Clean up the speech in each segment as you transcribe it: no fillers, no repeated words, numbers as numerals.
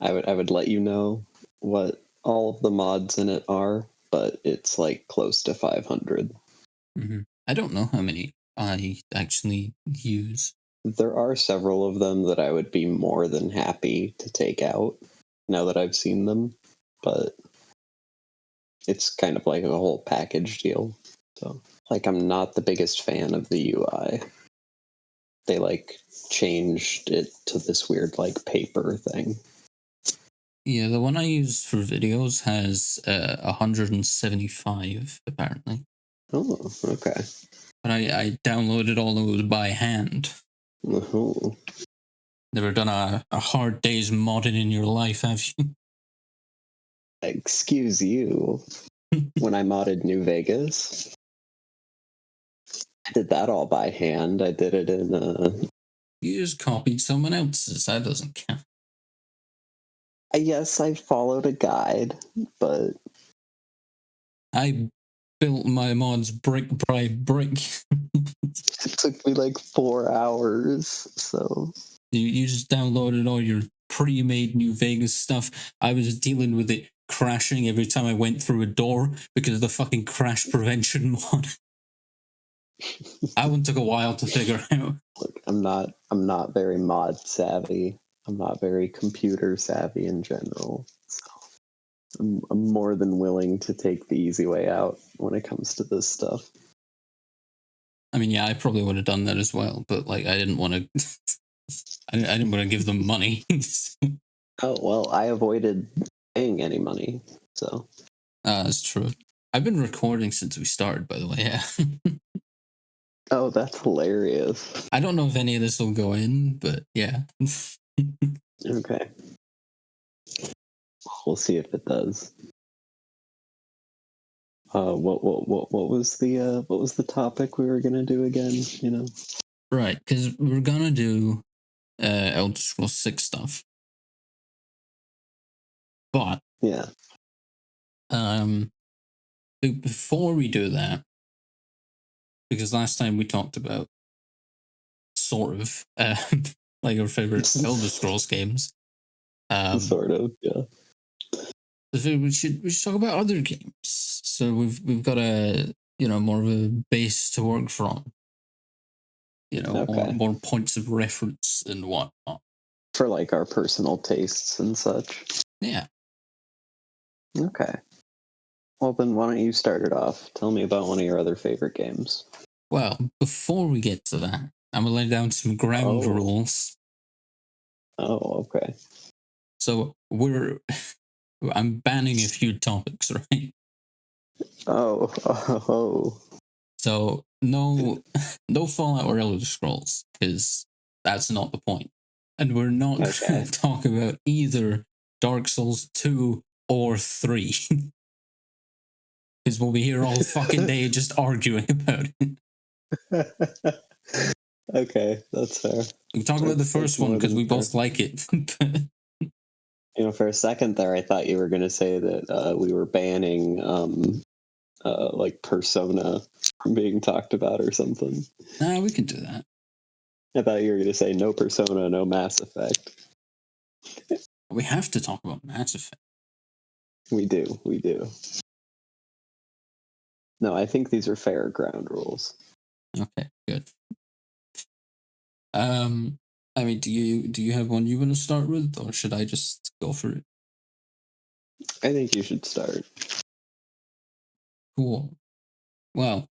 I would let you know what all of the mods in it are, but it's like close to 500. Mm-hmm. I don't know how many I actually use. There are several of them that I would be more than happy to take out now that I've seen them, but it's kind of like a whole package deal. So, like, I'm not the biggest fan of the UI. They, like, changed it to this weird, like, paper thing. Yeah, the one I use for videos has 175, apparently. Oh, okay. But I downloaded all those by hand. Oh. Never done a hard day's modding in your life, have you? Excuse you. When I modded New Vegas, I did that all by hand. I did it in You just copied someone else's. That doesn't count. yes, I followed a guide, but I built my mods brick by brick. it took me like 4 hours, so You just downloaded all your pre-made New Vegas stuff. I was dealing with it crashing every time I went through a door because of the fucking crash prevention mod. That one took a while to figure out. look, I'm not very mod savvy. I'm not very computer savvy in general. So I'm more than willing to take the easy way out when it comes to this stuff. I mean, yeah, I probably would have done that as well, but like, I didn't want to. I didn't want to give them money. Oh well, I avoided paying any money, so That's true. I've been recording since we started, by the way. Yeah. oh, that's hilarious. I don't know if any of this will go in, but yeah. Okay, we'll see if it does. What was the topic we were gonna do again? You know, Right, because we're gonna do Elder Scrolls 6 stuff, but yeah. before we do that, because last time we talked about sort of like our favorite Elder Scrolls games, Sort of, yeah. so we should talk about other games. So we've got a more of a base to work from. Okay. More points of reference and whatnot. For like our personal tastes and such. Yeah. Okay. Well, then why don't you start it off? Tell me about one of your other favorite games. Well, before we get to that, I'm going to lay down some ground rules. Oh, okay. So I'm banning a few topics, right? Oh. So no Fallout or Elder Scrolls, because that's not the point. And we're not going to talk about either Dark Souls 2 or 3. Because we'll be here all fucking day just arguing about it. Okay, that's fair. We talk about the first one because we both like it. For a second there, I thought you were going to say that we were banning like Persona from being talked about or something. Nah, we can do that. I thought you were going to say no Persona, no Mass Effect. We have to talk about Mass Effect. We do. No, I think these are fair ground rules. Okay, good. I mean, do you have one you want to start with, or should I just go for it? I think you should start. Cool. Well,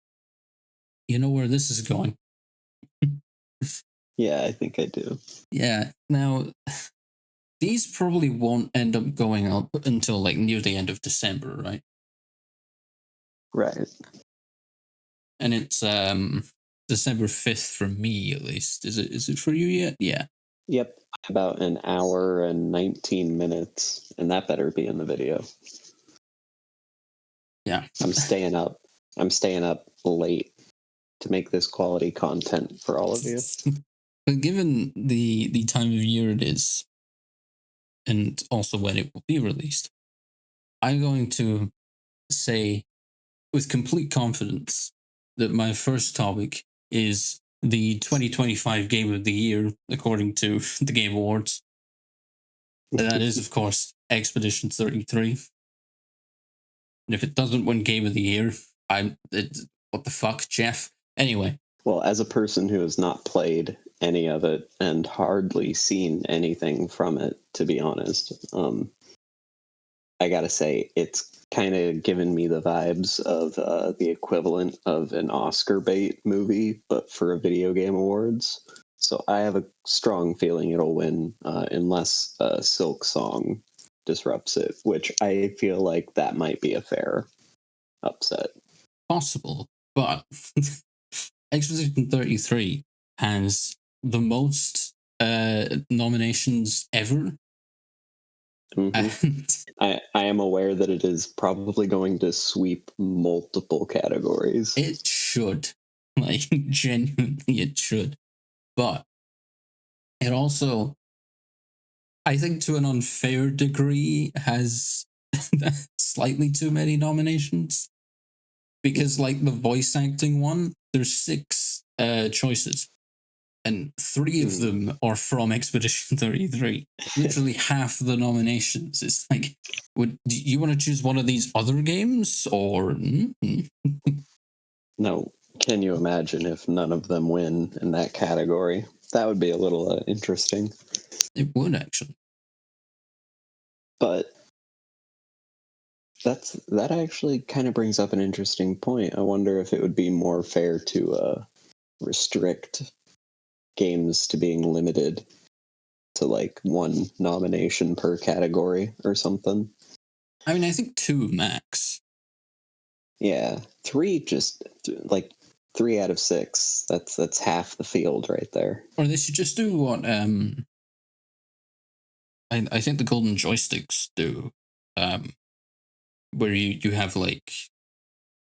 you know where this is going. Yeah, I think I do. Yeah. Now, these probably won't end up going up until like near the end of December, right? Right. And it's December 5th for me, at least. Is it for you yet? Yeah. Yep. About an hour and 19 minutes, and that better be in the video. Yeah. I'm staying up late to make this quality content for all of you. But given the time of year it is, and also when it will be released, I'm going to say with complete confidence that my first topic is the 2025 Game of the Year, according to the Game Awards. And that is, of course, Expedition 33. And if it doesn't win Game of the Year, what the fuck, Jeff? Anyway. Well, as a person who has not played any of it and hardly seen anything from it, to be honest, I gotta say, it's kind of given me the vibes of the equivalent of an Oscar bait movie, but for a video game awards. So I have a strong feeling it'll win, unless Silk Song disrupts it, which I feel like that might be a fair upset. Possible, but Expedition 33 has the most nominations ever. Mm-hmm. I am aware that it is probably going to sweep multiple categories. It should. Like, genuinely, it should. But it also, I think to an unfair degree, has slightly too many nominations. Because, like, the voice acting one, there's 6 choices. And 3 of them are from Expedition 33. Literally half the nominations. It's like, do you want to choose one of these other games? Or... No, can you imagine if none of them win in that category? That would be a little interesting. It would, actually. But that actually kind of brings up an interesting point. I wonder if it would be more fair to restrict games to being limited to like 1 nomination per category or something. I mean, I think 2 max. Yeah, 3 just like 3 out of 6. That's half the field right there. Or they should just do what I think the Golden Joysticks do, where you have like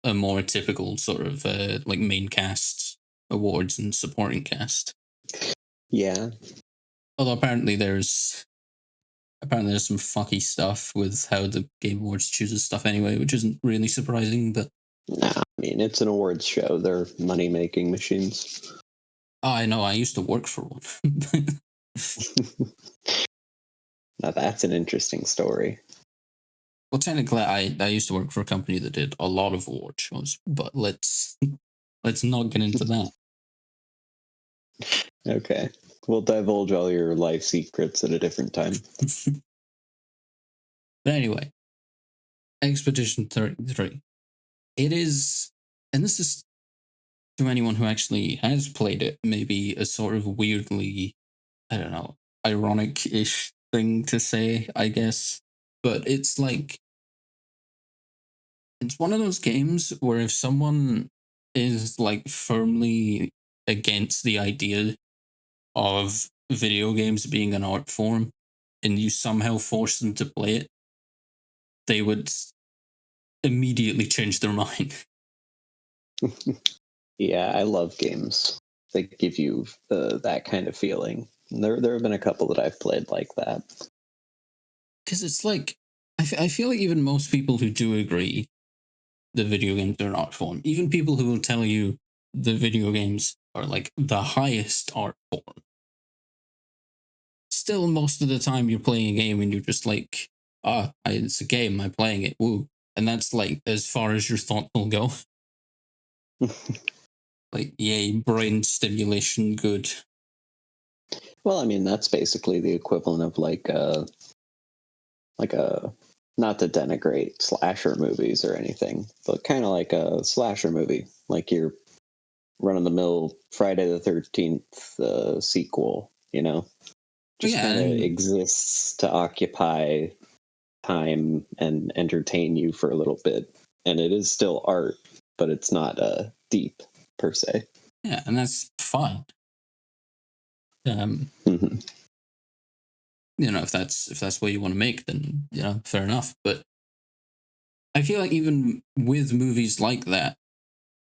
a more typical sort of like main cast awards and supporting cast. Yeah. Although apparently there's some fucky stuff with how the Game Awards chooses stuff anyway, which isn't really surprising, but... Nah, I mean, it's an awards show. They're money-making machines. Oh, I know. I used to work for one. Now that's an interesting story. Well, technically, I used to work for a company that did a lot of award shows, but let's not get into that. Okay. We'll divulge all your life secrets at a different time. But anyway, Expedition 33. It is, and this is to anyone who actually has played it, maybe a sort of weirdly, I don't know, ironic-ish thing to say, I guess. But it's like, it's one of those games where if someone is like firmly against the idea of video games being an art form and you somehow force them to play it, they would immediately change their mind. Yeah, I love games that give you that kind of feeling. There have been a couple that I've played like that. Because it's like, I feel like even most people who do agree the video games are an art form, even people who will tell you the video games are like the highest art form, still most of the time you're playing a game and you're just like, it's a game, I'm playing it, woo. And that's like as far as your thought will go. Like, yay, brain stimulation, good. Well, I mean, that's basically the equivalent of like a not to denigrate slasher movies or anything, but kind of like a slasher movie, like your run-of-the-mill Friday the 13th sequel, you know? Just kind of exists to occupy time and entertain you for a little bit. And it is still art, but it's not deep, per se. Yeah, and that's fine. Mm-hmm. You know, if that's what you want to make, then, you know, fair enough. But I feel like even with movies like that,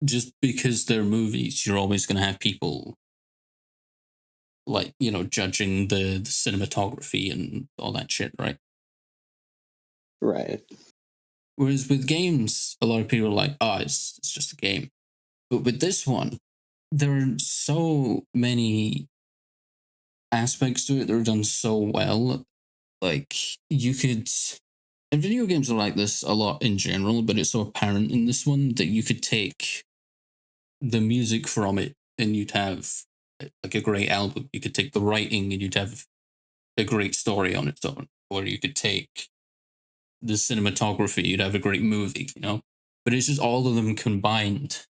just because they're movies, you're always going to have people like, you know, judging the cinematography and all that shit, right? Right. Whereas with games, a lot of people are like, it's just a game. But with this one, there are so many aspects to it that are done so well. Like, you could. And video games are like this a lot in general, but it's so apparent in this one that you could take the music from it and you'd have like a great album. You could take the writing and you'd have a great story on its own. Or you could take the cinematography, you'd have a great movie, you know? But it's just all of them combined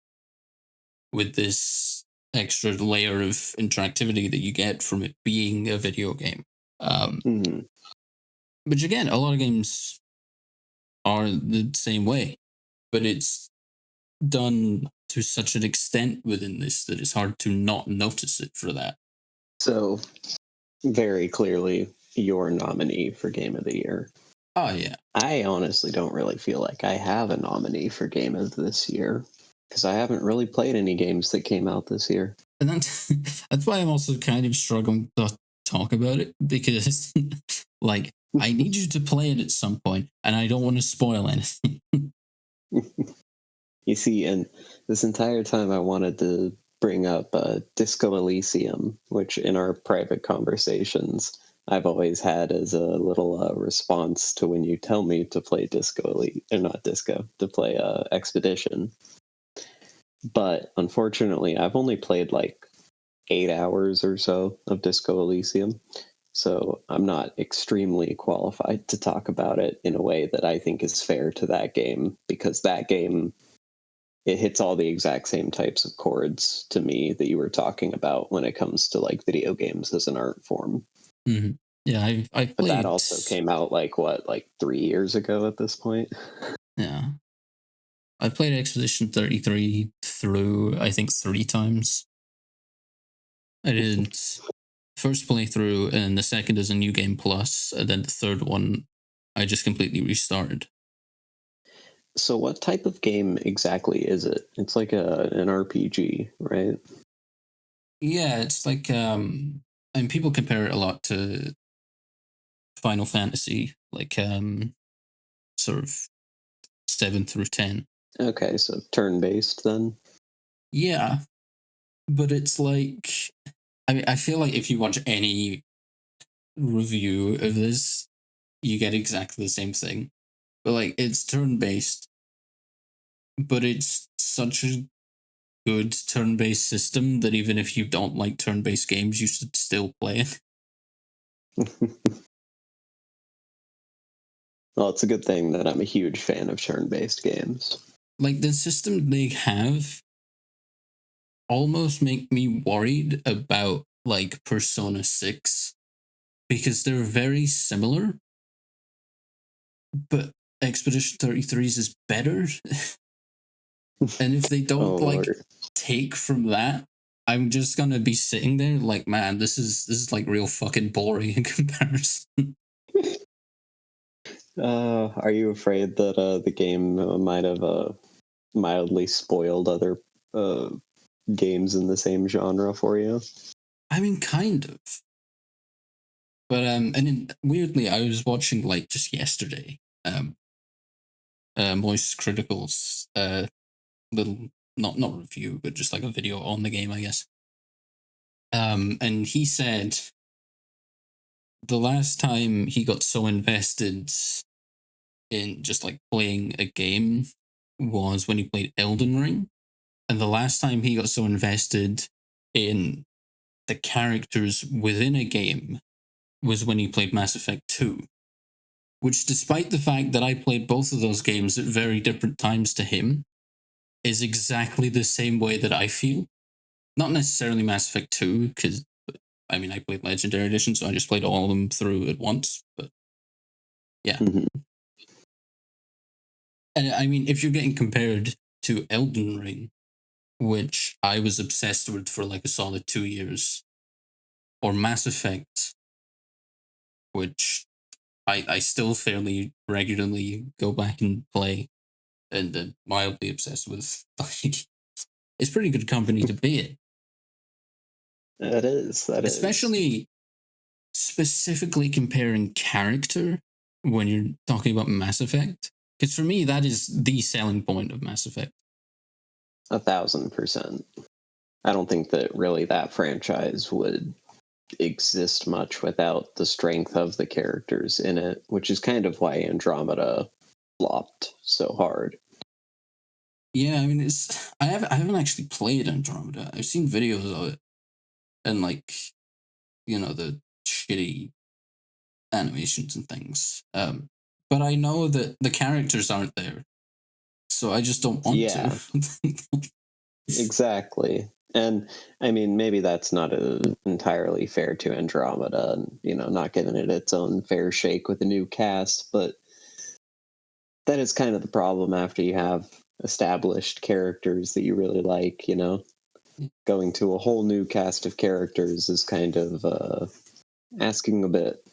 with this extra layer of interactivity that you get from it being a video game. Mhm. Which again, a lot of games are the same way, but it's done to such an extent within this that it's hard to not notice it for that. So, very clearly, your nominee for Game of the Year. Oh, yeah. I honestly don't really feel like I have a nominee for Game of this year because I haven't really played any games that came out this year. And that's why I'm also kind of struggling to talk about it because, like, I need you to play it at some point and I don't want to spoil anything. You see, and this entire time I wanted to bring up Disco Elysium, which in our private conversations I've always had as a little response to when you tell me to play to play Expedition. But unfortunately, I've only played like 8 hours or so of Disco Elysium, so I'm not extremely qualified to talk about it in a way that I think is fair to that game, because that game, it hits all the exact same types of chords to me that you were talking about when it comes to like video games as an art form. Mm-hmm. Yeah, I played. But that also came out like 3 years ago at this point. Yeah, I played Expedition 33 through I think 3 times. I did first playthrough, and the second is a new game plus, and then the third one I just completely restarted. So what type of game exactly is it? It's like an RPG, right? Yeah, it's like and people compare it a lot to Final Fantasy, like sort of 7 through 10. Okay, so turn-based then? Yeah, but it's like, I mean, I feel like if you watch any review of this, you get exactly the same thing. But like, it's turn-based, but it's such a good turn-based system that even if you don't like turn-based games, you should still play it. Well, it's a good thing that I'm a huge fan of turn-based games. Like, the system they have almost make me worried about like Persona 6 because they're very similar, but Expedition 33's is better. And if they don't Lord. take from that, I'm just gonna be sitting there like, man, this is like real fucking boring in comparison. Are you afraid that the game might have mildly spoiled other games in the same genre for you? I mean, kind of. But and then, weirdly, I was watching like just yesterday, Moist Critical's little not review, but just like a video on the game, I guess. And he said the last time he got so invested in just like playing a game was when he played Elden Ring, and the last time he got so invested in the characters within a game was when he played Mass Effect 2. Which, despite the fact that I played both of those games at very different times to him, is exactly the same way that I feel. Not necessarily Mass Effect 2, because, I mean, I played Legendary Edition, so I just played all of them through at once, but yeah. Mm-hmm. And I mean, if you're getting compared to Elden Ring, which I was obsessed with for like a solid 2 years, or Mass Effect, which I still fairly regularly go back and play and mildly obsessed with, like, it's pretty good company to be in. That is. Especially specifically comparing character when you're talking about Mass Effect. Because for me, that is the selling point of Mass Effect. 1,000%. I don't think that really that franchise would exist much without the strength of the characters in it, which is kind of why Andromeda flopped so hard. Yeah, I mean, I haven't actually played Andromeda. I've seen videos of it, and like, the shitty animations and things. But I know that the characters aren't there, so I just don't want to. Yeah, exactly. And I mean, maybe that's not entirely fair to Andromeda, and not giving it its own fair shake with a new cast, but that is kind of the problem after you have established characters that you really like. Going to a whole new cast of characters is kind of asking a bit.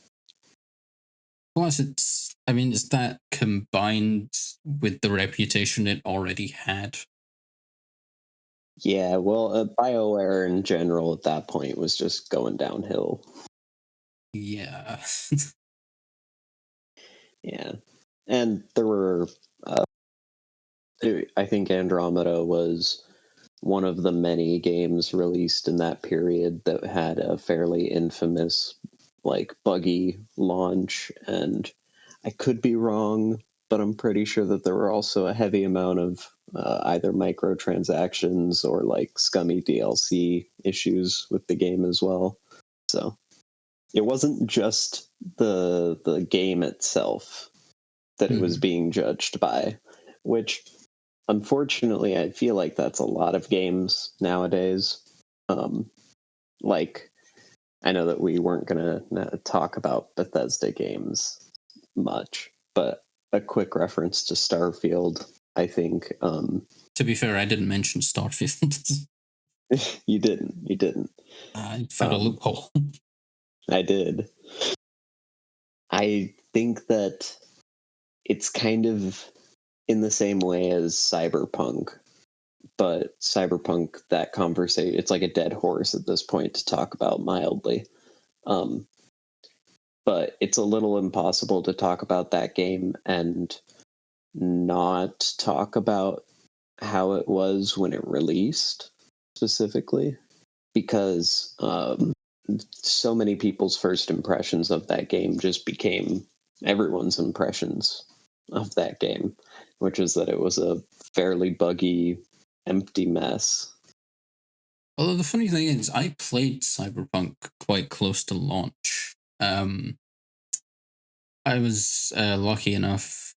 Plus, I mean, is that combined with the reputation it already had? Yeah, well, BioWare in general at that point was just going downhill. Yeah. Yeah. And there were, I think Andromeda was one of the many games released in that period that had a fairly infamous, buggy launch. And I could be wrong, but I'm pretty sure that there were also a heavy amount of either microtransactions or scummy DLC issues with the game as well. So it wasn't just the game itself that it was being judged by, which unfortunately I feel like that's a lot of games nowadays. Like I know that we weren't going to talk about Bethesda games much, but a quick reference to Starfield, I think. To be fair, I didn't mention Starfield. You didn't. I found a loophole. I did. I think that it's kind of in the same way as Cyberpunk, but Cyberpunk, that conversation, it's like a dead horse at this point to talk about mildly. But it's a little impossible to talk about that game and not talk about how it was when it released specifically, because so many people's first impressions of that game just became everyone's impressions of that game, which is that it was a fairly buggy, empty mess. Although the funny thing is, I played Cyberpunk quite close to launch. I was lucky enough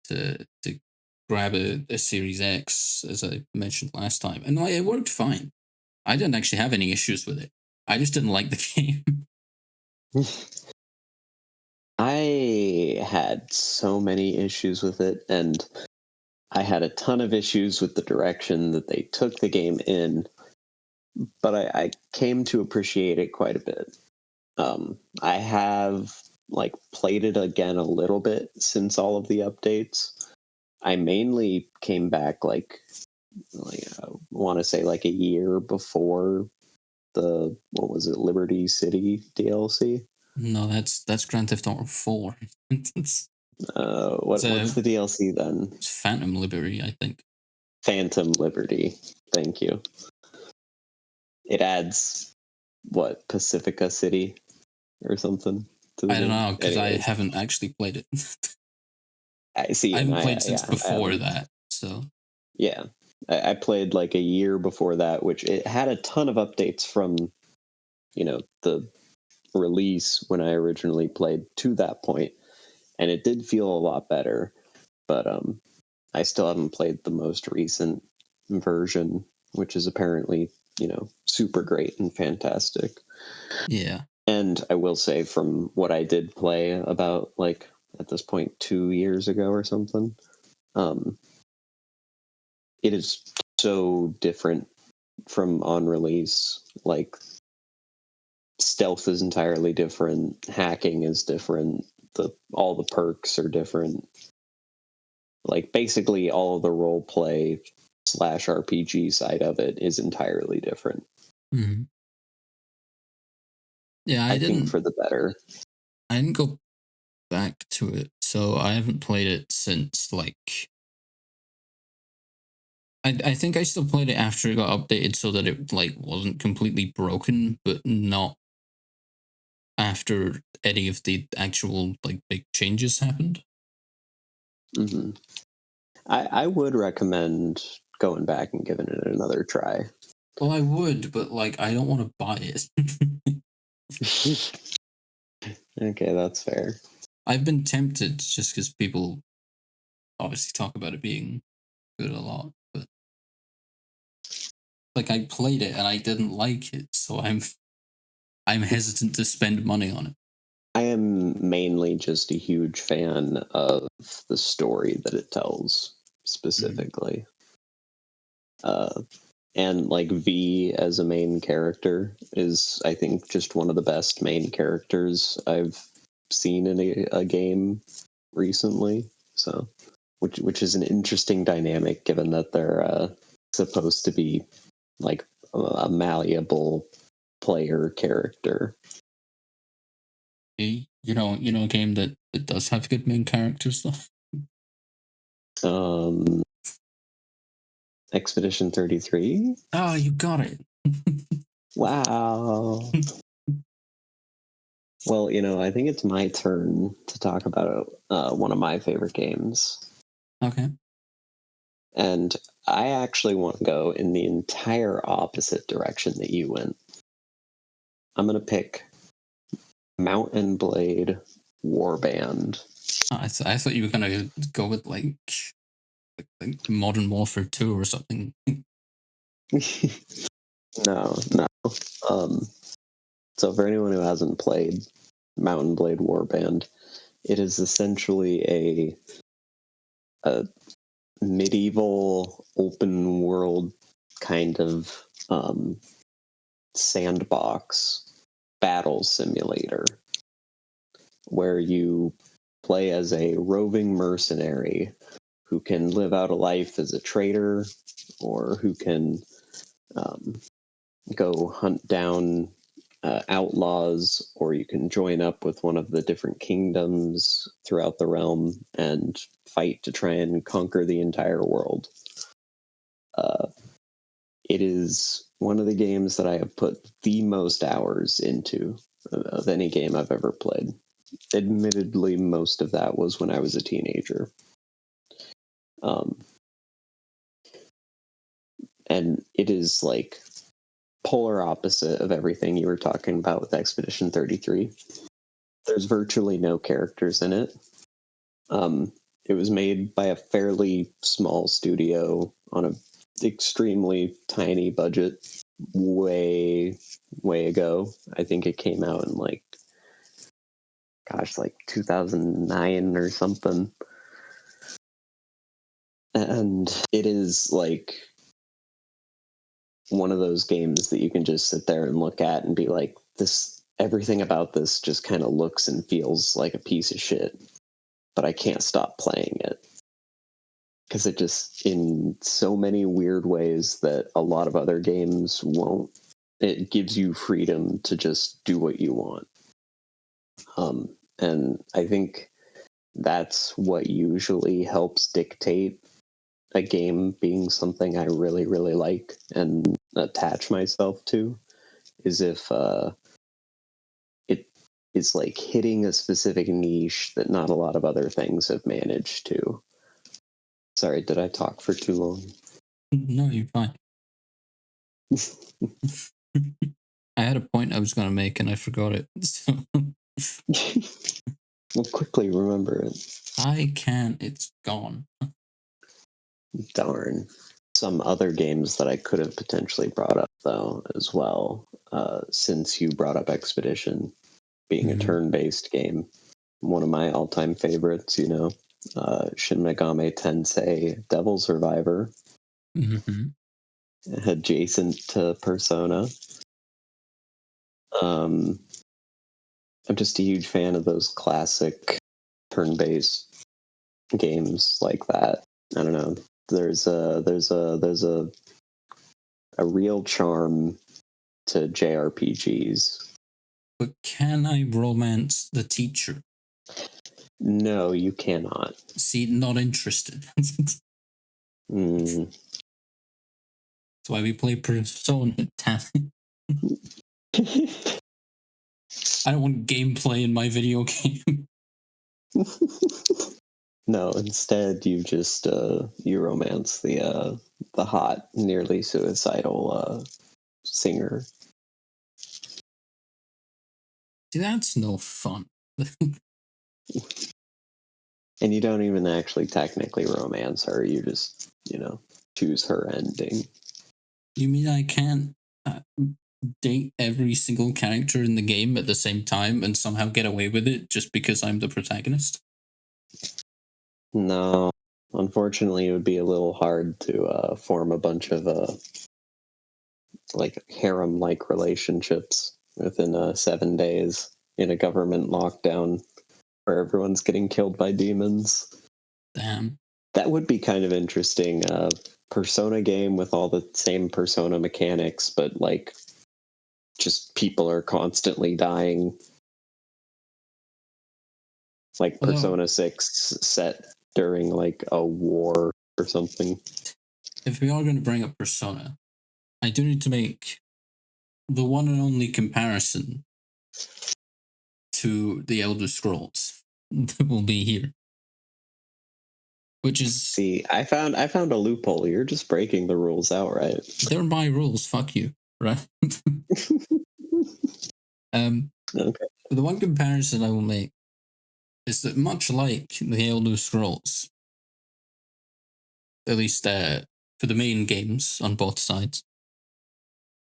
to grab a Series X, as I mentioned last time, and it worked fine. I didn't actually have any issues with it. I just didn't like the game. I had so many issues with it, and I had a ton of issues with the direction that they took the game in, but I came to appreciate it quite a bit. I have played it again a little bit since all of the updates. I mainly came back I want to say a year before the what was it, Liberty City DLC. No, that's Grand Theft Auto 4. It's What's the DLC then? It's Phantom Liberty, I think. Phantom Liberty. Thank you. It adds Pacifica City or something to the I don't game? know, because I haven't actually played it. I see. I haven't played since before that, so. Yeah. I played a year before that, which it had a ton of updates from, the release when I originally played to that point, and it did feel a lot better. But I still haven't played the most recent version, which is apparently super great and fantastic. Yeah. And I will say, from what I did play about at this point 2 years ago or something, it is so different from on release. Stealth is entirely different, hacking is different, all the perks are different. Basically all of the role play / RPG side of it is entirely different. Mm-hmm. Yeah, I think for the better. I didn't go back to it, so I haven't played it since I think I still played it after it got updated so that it like wasn't completely broken, but not after any of the actual like big changes happened. Hmm. I would recommend going back and giving it another try. Well, I would, but like I don't want to buy it. Okay, that's fair. I've been tempted just because people obviously talk about it being good a lot, but like I played it and I didn't like it, so I'm hesitant to spend money on it. I am mainly just a huge fan of the story that it tells, specifically. And like V as a main character is, I think, just one of the best main characters I've seen in a game recently. So, which is an interesting dynamic, given that they're supposed to be like a malleable player character. You know, a game that does have good main characters though. Um, Expedition 33. Oh, you got it. Wow. Well, I think it's my turn to talk about one of my favorite games. Okay. And I actually want to go in the entire opposite direction that you went. I'm going to pick Mount and Blade Warband. I thought you were gonna go with like Modern Warfare 2 or something. No. Um, so for anyone who hasn't played Mount and Blade Warband, it is essentially a medieval open world kind of sandbox battle simulator where you play as a roving mercenary who can live out a life as a trader, or who can go hunt down outlaws, or you can join up with one of the different kingdoms throughout the realm and fight to try and conquer the entire world. It is one of the games that I have put the most hours into of any game I've ever played. Admittedly, most of that was when I was a teenager. And it is like polar opposite of everything you were talking about with Expedition 33. There's virtually no characters in it. It was made by a fairly small studio on an extremely tiny budget way ago. I think it came out in like 2009 or something. And it is like one of those games that you can just sit there and look at and be like, everything about this just kind of looks and feels like a piece of shit, but I can't stop playing it. Because it just, in so many weird ways that a lot of other games won't, it gives you freedom to just do what you want. And I think that's what usually helps dictate a game being something I really, really like and attach myself to, is if it is like hitting a specific niche that not a lot of other things have managed to. Sorry, did I talk for too long? No, you're fine. I had a point I was going to make and I forgot it. So. Well, quickly remember it. I can't. It's gone. Darn. Some other games that I could have potentially brought up, though, as well, since you brought up Expedition being a turn-based game. One of my all-time favorites, Shin Megami Tensei Devil Survivor. Mm-hmm. Adjacent to Persona. I'm just a huge fan of those classic turn-based games like that. I don't know. There's a real charm to JRPGs. But can I romance the teacher? No, you cannot. See, not interested. That's why we play Persona. Damn it. I don't want gameplay in my video game. No, instead you just you romance the hot, nearly suicidal singer. See, that's no fun. And you don't even actually technically romance her. You just, choose her ending. You mean I can't date every single character in the game at the same time and somehow get away with it just because I'm the protagonist? No. Unfortunately, it would be a little hard to form a bunch of harem-like relationships within 7 days in a government lockdown where everyone's getting killed by demons. Damn. That would be kind of interesting. Persona game with all the same Persona mechanics, but just people are constantly dying. Like Persona 6 set during a war or something. If we are going to bring up Persona, I do need to make the one and only comparison to the Elder Scrolls that will be here. Which is... See, I found a loophole. You're just breaking the rules outright. They're my rules, fuck you, right? Okay. The one comparison I will make is that much like the Elder Scrolls, at least for the main games on both sides,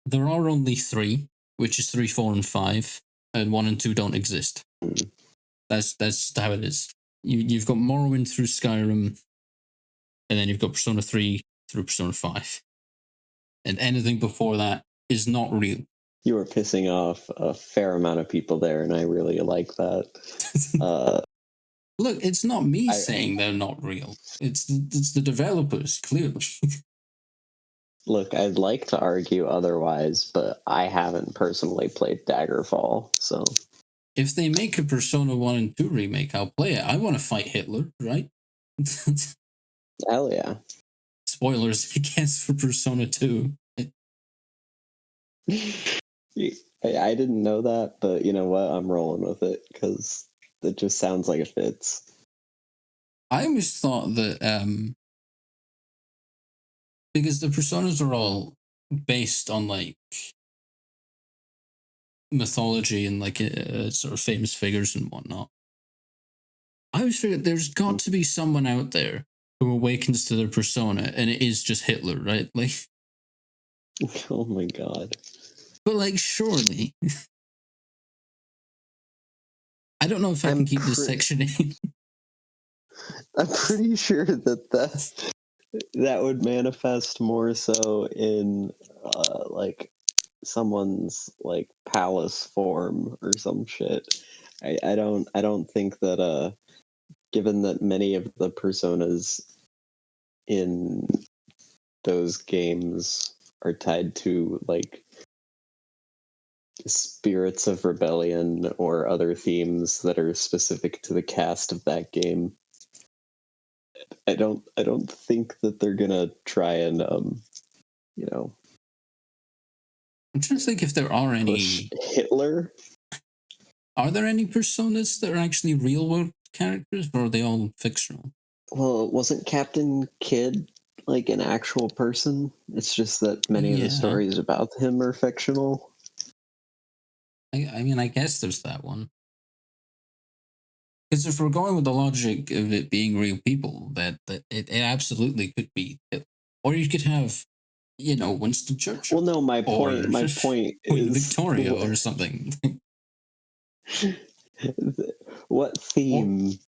there are only 3, which is 3, 4, and 5, and 1 and 2 don't exist. That's how it is. You've got Morrowind through Skyrim, and then you've got Persona 3 through Persona 5. And anything before that is not real. You were pissing off a fair amount of people there, and I really like that. Look, it's not me saying they're not real. It's the developers, clearly. Look, I'd like to argue otherwise, but I haven't personally played Daggerfall, so... If they make a Persona 1 and 2 remake, I'll play it. I want to fight Hitler, right? Hell yeah. Spoilers, I guess, for Persona 2. I didn't know that, but you know what? I'm rolling with it, because it just sounds like it fits. I always thought that, because the Personas are all based on, mythology and, sort of famous figures and whatnot. I always figured there's got to be someone out there who awakens to their persona, and it is just Hitler, right? Oh my god. But, surely. I don't know if I can keep this section in. I'm pretty sure that would manifest more so in, someone's, palace form or some shit. I don't think that, given that many of the personas in those games are tied to, spirits of rebellion or other themes that are specific to the cast of that game. I don't think that they're gonna try and I'm trying to think if there are any Hitler. Are there any personas that are actually real world characters, or are they all fictional? Well, wasn't Captain Kidd an actual person? It's just that many of the stories about him are fictional. I mean, I guess there's that one. Because if we're going with the logic of it being real people, that it absolutely could be. Or you could have, Winston Churchill. Well, no, my point Queen is Victoria or something. What theme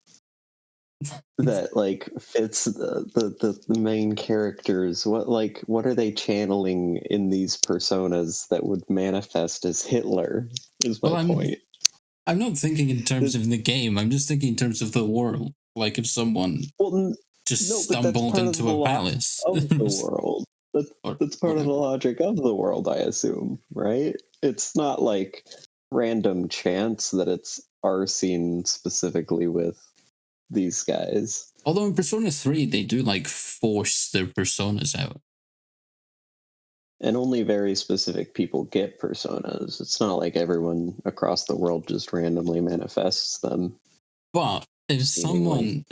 that fits the main characters? What are they channeling in these personas that would manifest as Hitler? Is my point. I'm not thinking in terms of the game. I'm just thinking in terms of the world. If someone stumbled into a palace of the world. That's part of the logic of the world, I assume, right? It's not random chance that it's our scene specifically with these guys. Although in Persona 3, they do force their personas out. And only very specific people get personas. It's not like everyone across the world just randomly manifests them. But if Seemingly.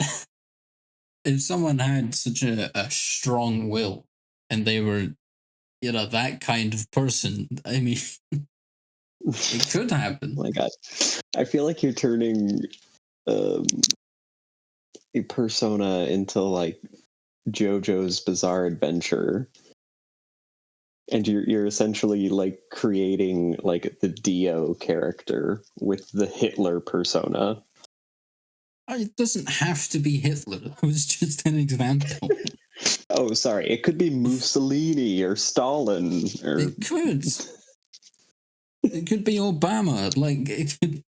someone had such a strong will and they were, that kind of person, I mean, it could happen. Oh my God. I feel like you're turning a persona into like JoJo's Bizarre Adventure. And you're essentially like creating like the Dio character with the Hitler persona. It doesn't have to be Hitler. It was just an example. Oh, sorry. It could be Mussolini or Stalin or It could. It could be Obama. Like, it could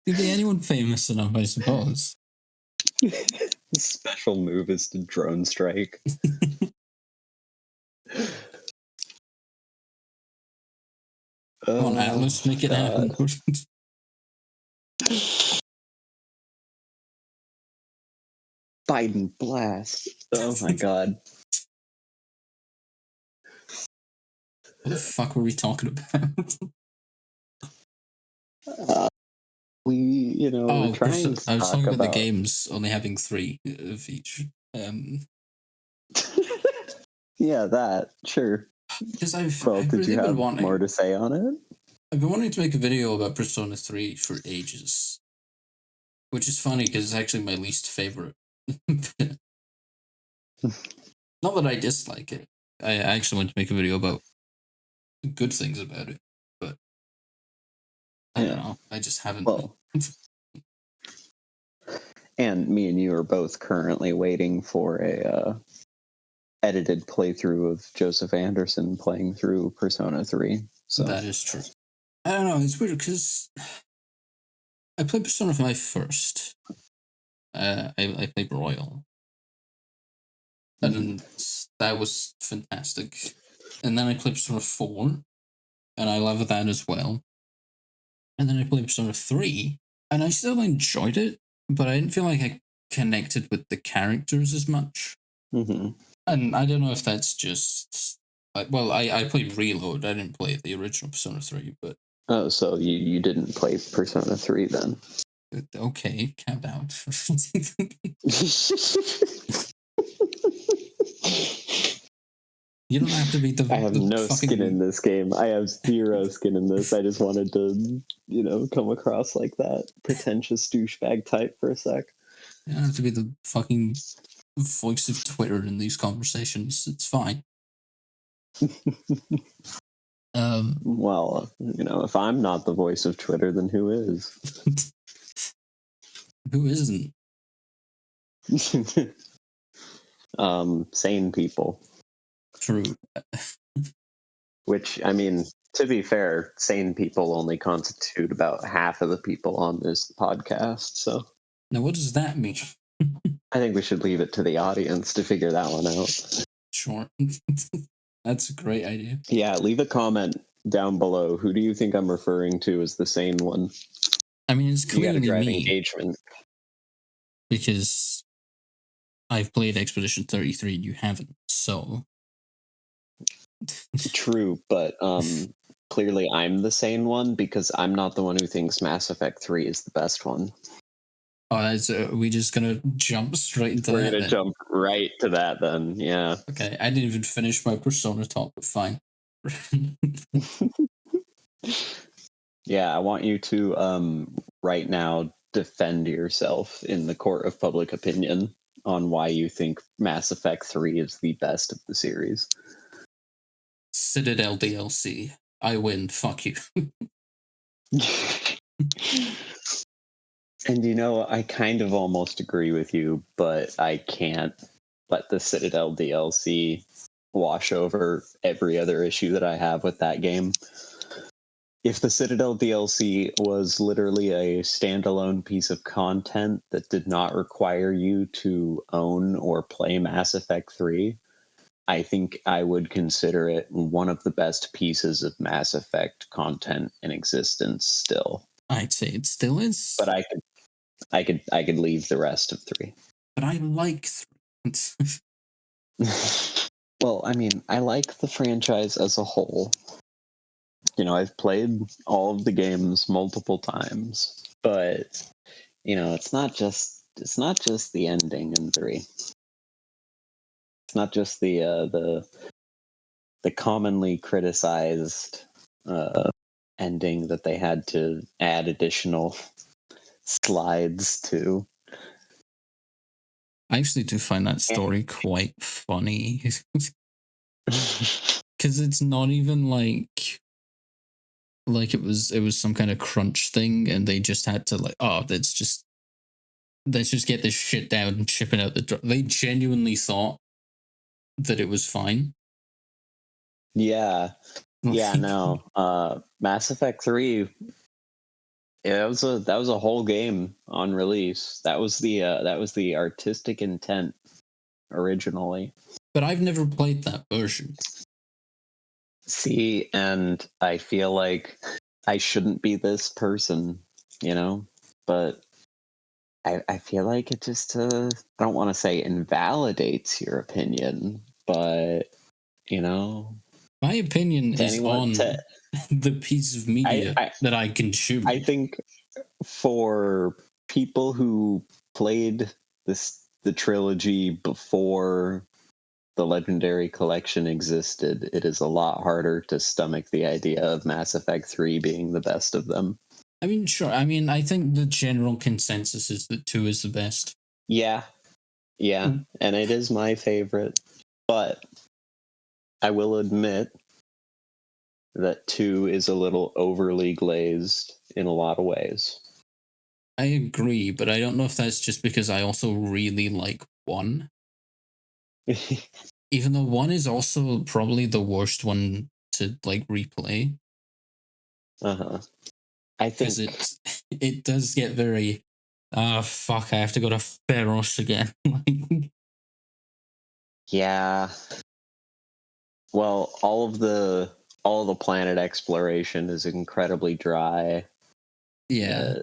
be anyone famous enough, I suppose. The special move is to drone strike. Come on, Atlas, make it happen. Biden blast. Oh my God. What the fuck were we talking about? We're trying to I was talking talk about the games only having 3 of each. Yeah, that, sure. Because Did you have more to say on it? I've been wanting to make a video about Persona 3 for ages. Which is funny because it's actually my least favorite. Not that I dislike it. I actually want to make a video about good things about it. But I don't know. I just haven't. Well, and me and you are both currently waiting for a edited playthrough of Joseph Anderson playing through Persona 3. So that is true. I don't know. It's weird because I played Persona 5 first. I played Royal. And that was fantastic. And then I played Persona 4, and I loved that as well. And then I played Persona 3, and I still enjoyed it, but I didn't feel like I connected with the characters as much. Mm-hmm. And I don't know if that's just... I played Reload. I didn't play the original Persona 3, but... Oh, so you didn't play Persona 3 then? Okay, calm down. You don't have to be I have no skin in this game. I have 0 skin in this. I just wanted to, come across like that pretentious douchebag type for a sec. You don't have to be the fucking voice of Twitter in these conversations. It's fine. Well, if I'm not the voice of Twitter, then who is? Who isn't? Sane people. True. Which, I mean, to be fair, sane people only constitute about half of the people on this podcast, so... Now, what does that mean? I think we should leave it to the audience to figure that one out. Sure. That's a great idea. Yeah, leave a comment down below. Who do you think I'm referring to as the sane one? I mean, it's clearly me. Engagement. Because I've played Expedition 33 and you haven't, so... True, but clearly I'm the sane one because I'm not the one who thinks Mass Effect 3 is the best one. Oh, are we just gonna jump straight into that? We're gonna jump right to that then, yeah. Okay, I didn't even finish my Persona talk, but fine. Yeah, I want you to right now defend yourself in the court of public opinion on why you think Mass Effect 3 is the best of the series. Citadel DLC. I win. Fuck you. And I kind of almost agree with you, but I can't let the Citadel DLC wash over every other issue that I have with that game. If the Citadel DLC was literally a standalone piece of content that did not require you to own or play Mass Effect 3, I think I would consider it one of the best pieces of Mass Effect content in existence still. I'd say it still is. But I could leave the rest of 3. But I like 3. Well, I mean, I like the franchise as a whole. I've played all of the games multiple times, but it's not just the ending in 3. It's not just the commonly criticized ending that they had to add additional slides to. I actually do find that story quite funny. Because it's not even like it was some kind of crunch thing, and they just had to let's just get this shit down and ship it out the door. They genuinely thought that it was fine. Yeah. Yeah, no. Mass Effect 3, that was a whole game on release. That was the artistic intent originally. But I've never played that version. See, and I feel like I shouldn't be this person, but I feel like it just I don't want to say invalidates your opinion, but My opinion to is anyone on the piece of media that I consume. I think for people who played the trilogy before the Legendary Collection existed, it is a lot harder to stomach the idea of Mass Effect 3 being the best of them. I mean, sure. I mean, I think the general consensus is that 2 is the best. Yeah. And it is my favorite. But I will admit that 2 is a little overly glazed in a lot of ways. I agree, but I don't know if that's just because I also really like 1. Even though 1 is also probably the worst one to replay. I think it does get very fuck, I have to go to Feros again. Yeah. Well, all of the planet exploration is incredibly dry. Yeah.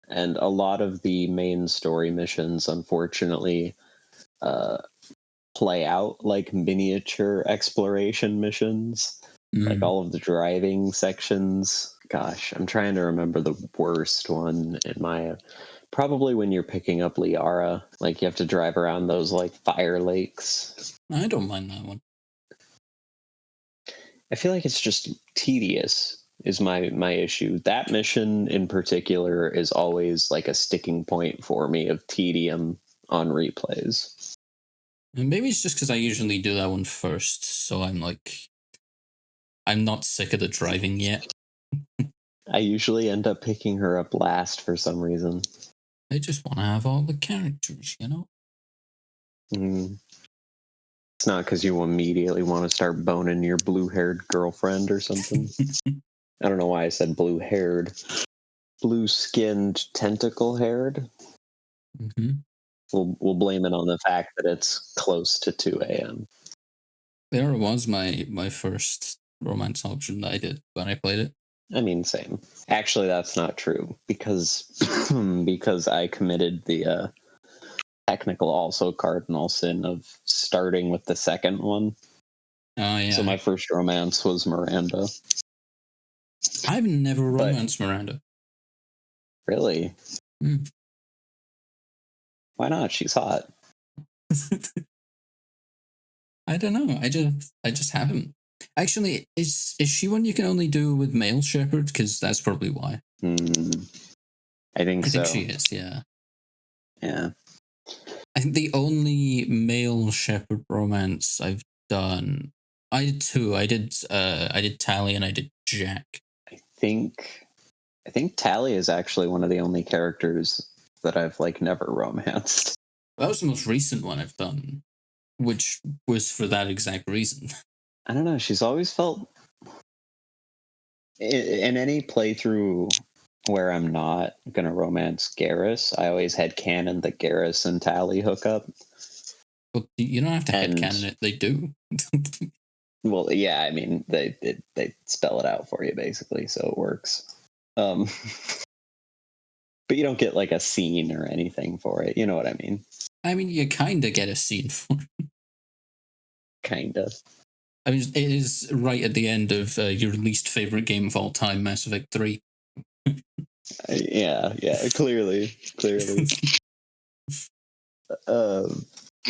And a lot of the main story missions, unfortunately, play out like miniature exploration missions. Like all of the driving sections. Gosh, I'm trying to remember the worst one in my... Probably when you're picking up Liara, like you have to drive around those like fire lakes. I don't mind that one. I feel like it's just tedious is my issue. That mission in particular is always like a sticking point for me of tedium on replays. And maybe it's just because I usually do that one first, so I'm not sick of the driving yet. I usually end up picking her up last for some reason. I just want to have all the characters, It's not because you immediately want to start boning your blue-haired girlfriend or something. I don't know why I said blue-haired. Blue-skinned, tentacle-haired. Mm-hmm. We'll blame it on the fact that it's close to 2 a.m. There was my first romance option that I did when I played it. I mean, same. Actually, that's not true because I committed the technical also cardinal sin of starting with the second one. Oh, yeah. So my first romance was Miranda. I've never romanced Miranda. Really? Why not? She's hot. I don't know. I just haven't. Actually, is she one you can only do with male shepherds? Because that's probably why. I think so. I think she is. Yeah. Yeah. I think the only male shepherd romance I've done, I did 2. I did Tally and I did Jack. I think Tally is actually one of the only characters that I've never romanced. That was the most recent one I've done, which was for that exact reason. I don't know. She's always felt in any playthrough where I'm not gonna romance Garrus, I always had canon that Garrus and Tally hook up. But you don't have to headcanon it. They do. Well, yeah, I mean they spell it out for you basically, so it works. But you don't get a scene or anything for it. You know what I mean? I mean, you kind of get a scene for it. Kinda. I mean, it is right at the end of your least favorite game of all time, Mass Effect 3. Yeah, clearly.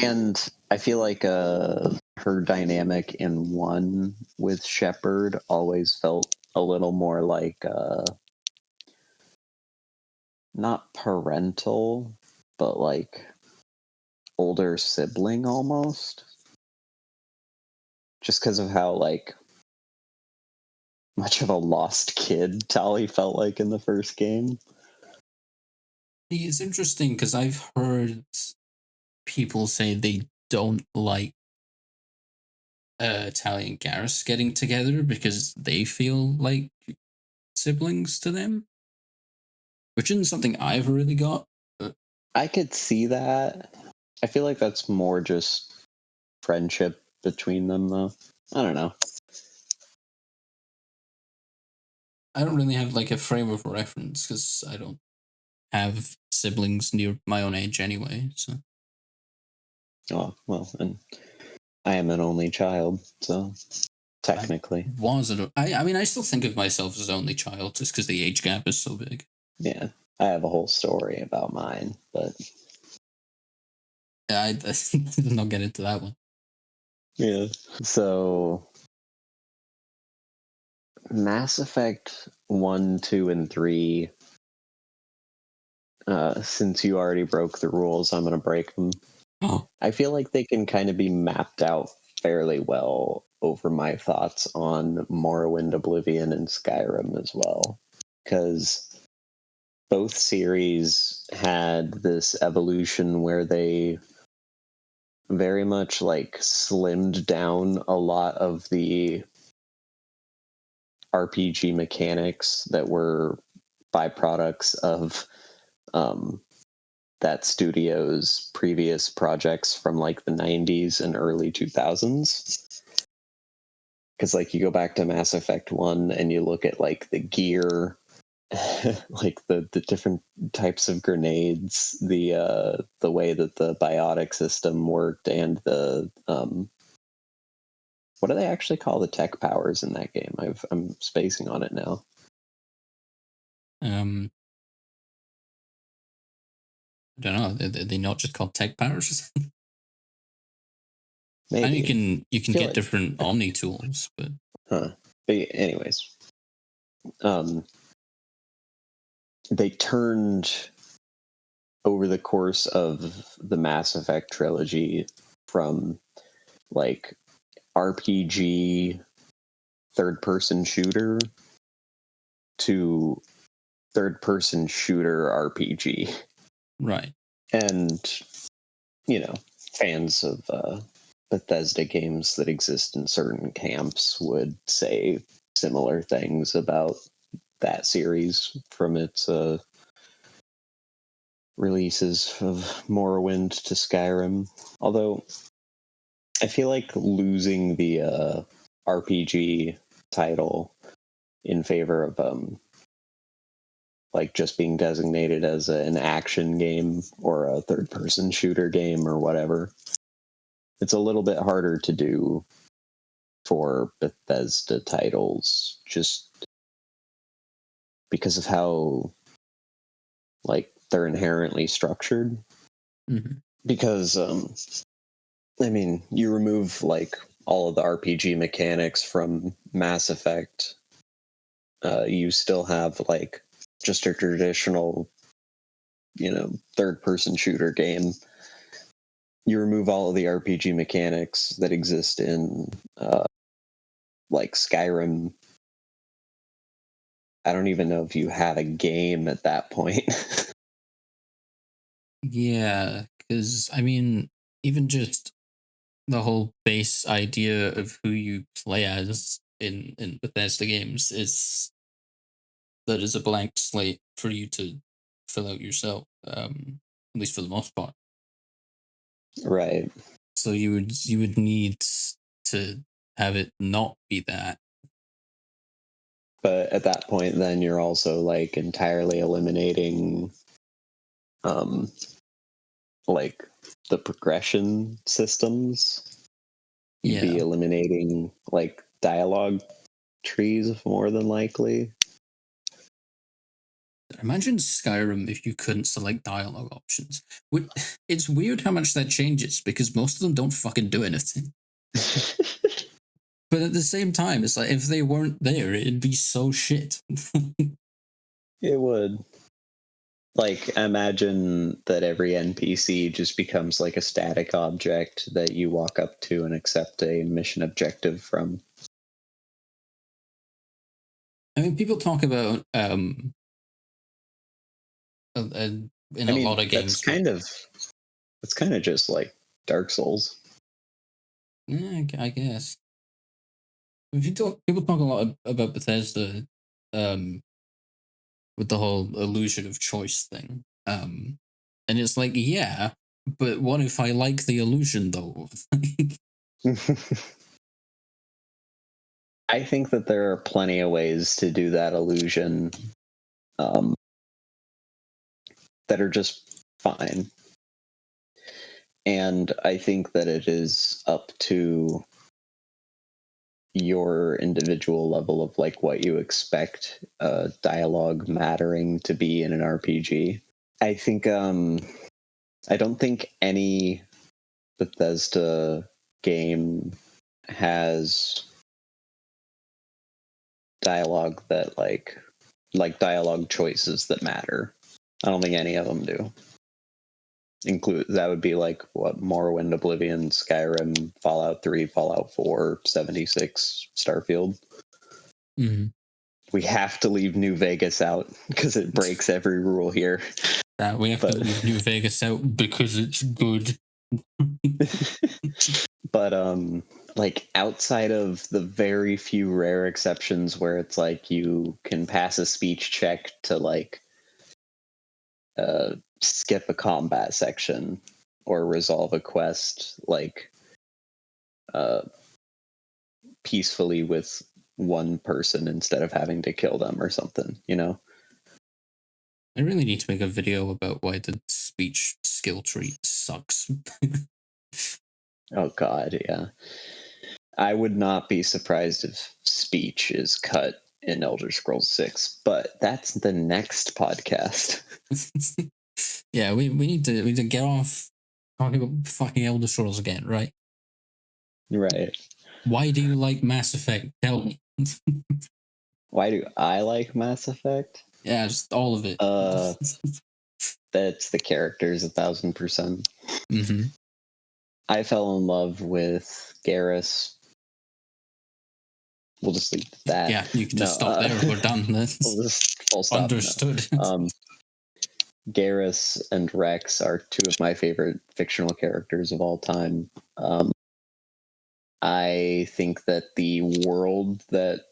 And I feel like her dynamic in 1 with Shepard always felt a little more like not parental, but like older sibling almost. Just because of how like much of a lost kid Tali felt like in the first game. It's interesting because I've heard people say they don't like Tali and Garrus getting together because they feel like siblings to them, which isn't something I've really got. But I could see that. I feel like that's more just friendship between them, though. I don't know. I don't really have like a frame of reference because I don't have siblings near my own age anyway. So, Oh, well, and I am an only child, so technically. I mean, I still think of myself as an only child just because the age gap is so big. Yeah, I have a whole story about mine, but I did not get into that one. yeah. So Mass Effect 1, 2, and 3, since you already broke the rules, I'm going to break them. Oh, I feel like they can kind of be mapped out fairly well over my thoughts on Morrowind, Oblivion, and Skyrim as well. Because both series had this evolution where they very much like slimmed down a lot of the RPG mechanics that were byproducts of that studio's previous projects from like the 90s and early 2000s. Because like you go back to Mass Effect 1 and you look at like the gear, like the different types of grenades, the way that the biotic system worked, and the what do they actually call the tech powers in that game? I'm spacing on it now. I don't know. They not just called tech powers? Maybe. And you can get like, different Omni tools, but But anyways, they turned over the course of the Mass Effect trilogy from like RPG third-person shooter to third-person shooter RPG. right. And, fans of Bethesda games that exist in certain camps would say similar things about that series from its releases of Morrowind to Skyrim. Although I feel like losing the RPG title in favor of like just being designated as an action game or a third-person shooter game or whatever, it's a little bit harder to do for Bethesda titles just because of how like they're inherently structured. Mm-hmm. Because I mean, you remove like all of the RPG mechanics from Mass Effect, you still have like just a traditional, third-person shooter game. You remove all of the RPG mechanics that exist in like Skyrim. I don't even know if you had a game at that point. Yeah, because I mean, even just the whole base idea of who you play as in Bethesda games is that is a blank slate for you to fill out yourself. At least for the most part. Right. So you would need to have it not be that. But at that point, then you're also like entirely eliminating like the progression systems. You'd be Yeah. eliminating like dialogue trees more than likely. Imagine Skyrim if you couldn't select dialogue options. It's weird how much that changes because most of them don't fucking do anything. But at the same time, it's like if they weren't there, it'd be so shit. It would. Like, imagine that every NPC just becomes like a static object that you walk up to and accept a mission objective from. I mean, people talk about in I a mean, lot of games. that's kind of just like Dark Souls. Yeah, I guess. If you talk, people talk a lot about Bethesda, with the whole illusion of choice thing. And it's like, yeah, but what if I like the illusion though? I think that there are plenty of ways to do that illusion that are just fine. And I think that it is up to your individual level of like what you expect dialogue mattering to be in an RPG. I think I don't think any Bethesda game has dialogue that like dialogue choices that matter. I don't think any of them do. Include that would be like what Morrowind, Oblivion, Skyrim, Fallout 3, Fallout 4, 76, Starfield. Mm-hmm. We have to leave New Vegas out because it breaks every rule here. We have to leave New Vegas out because it's good. But like outside of the very few rare exceptions where it's like you can pass a speech check to like skip a combat section or resolve a quest like peacefully with one person instead of having to kill them or something, you know? I really need to make a video about why the speech skill tree sucks. Oh god, yeah. I would not be surprised if speech is cut in Elder Scrolls 6, but that's the next podcast. Yeah, we need to get off talking about fucking Elder Scrolls again, right? Right. Why do you like Mass Effect? Tell me. Why do I like Mass Effect? Yeah, just all of it. That's the characters 1,000%. Mm-hmm. I fell in love with Garrus. We'll just leave that. Yeah, you can just stop there. We're done. We'll just full stop. Understood. Garrus and Rex are two of my favorite fictional characters of all time. I think that the world that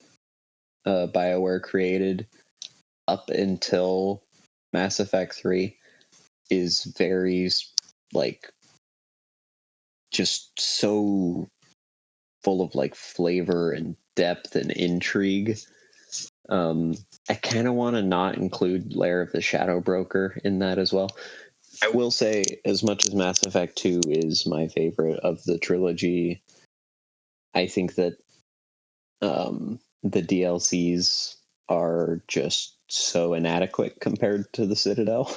BioWare created up until Mass Effect 3 is very like just so full of like flavor and depth and intrigue. I kind of want to not include Lair of the Shadow Broker in that as well. I will say, as much as Mass Effect 2 is my favorite of the trilogy, I think that the DLCs are just so inadequate compared to the Citadel.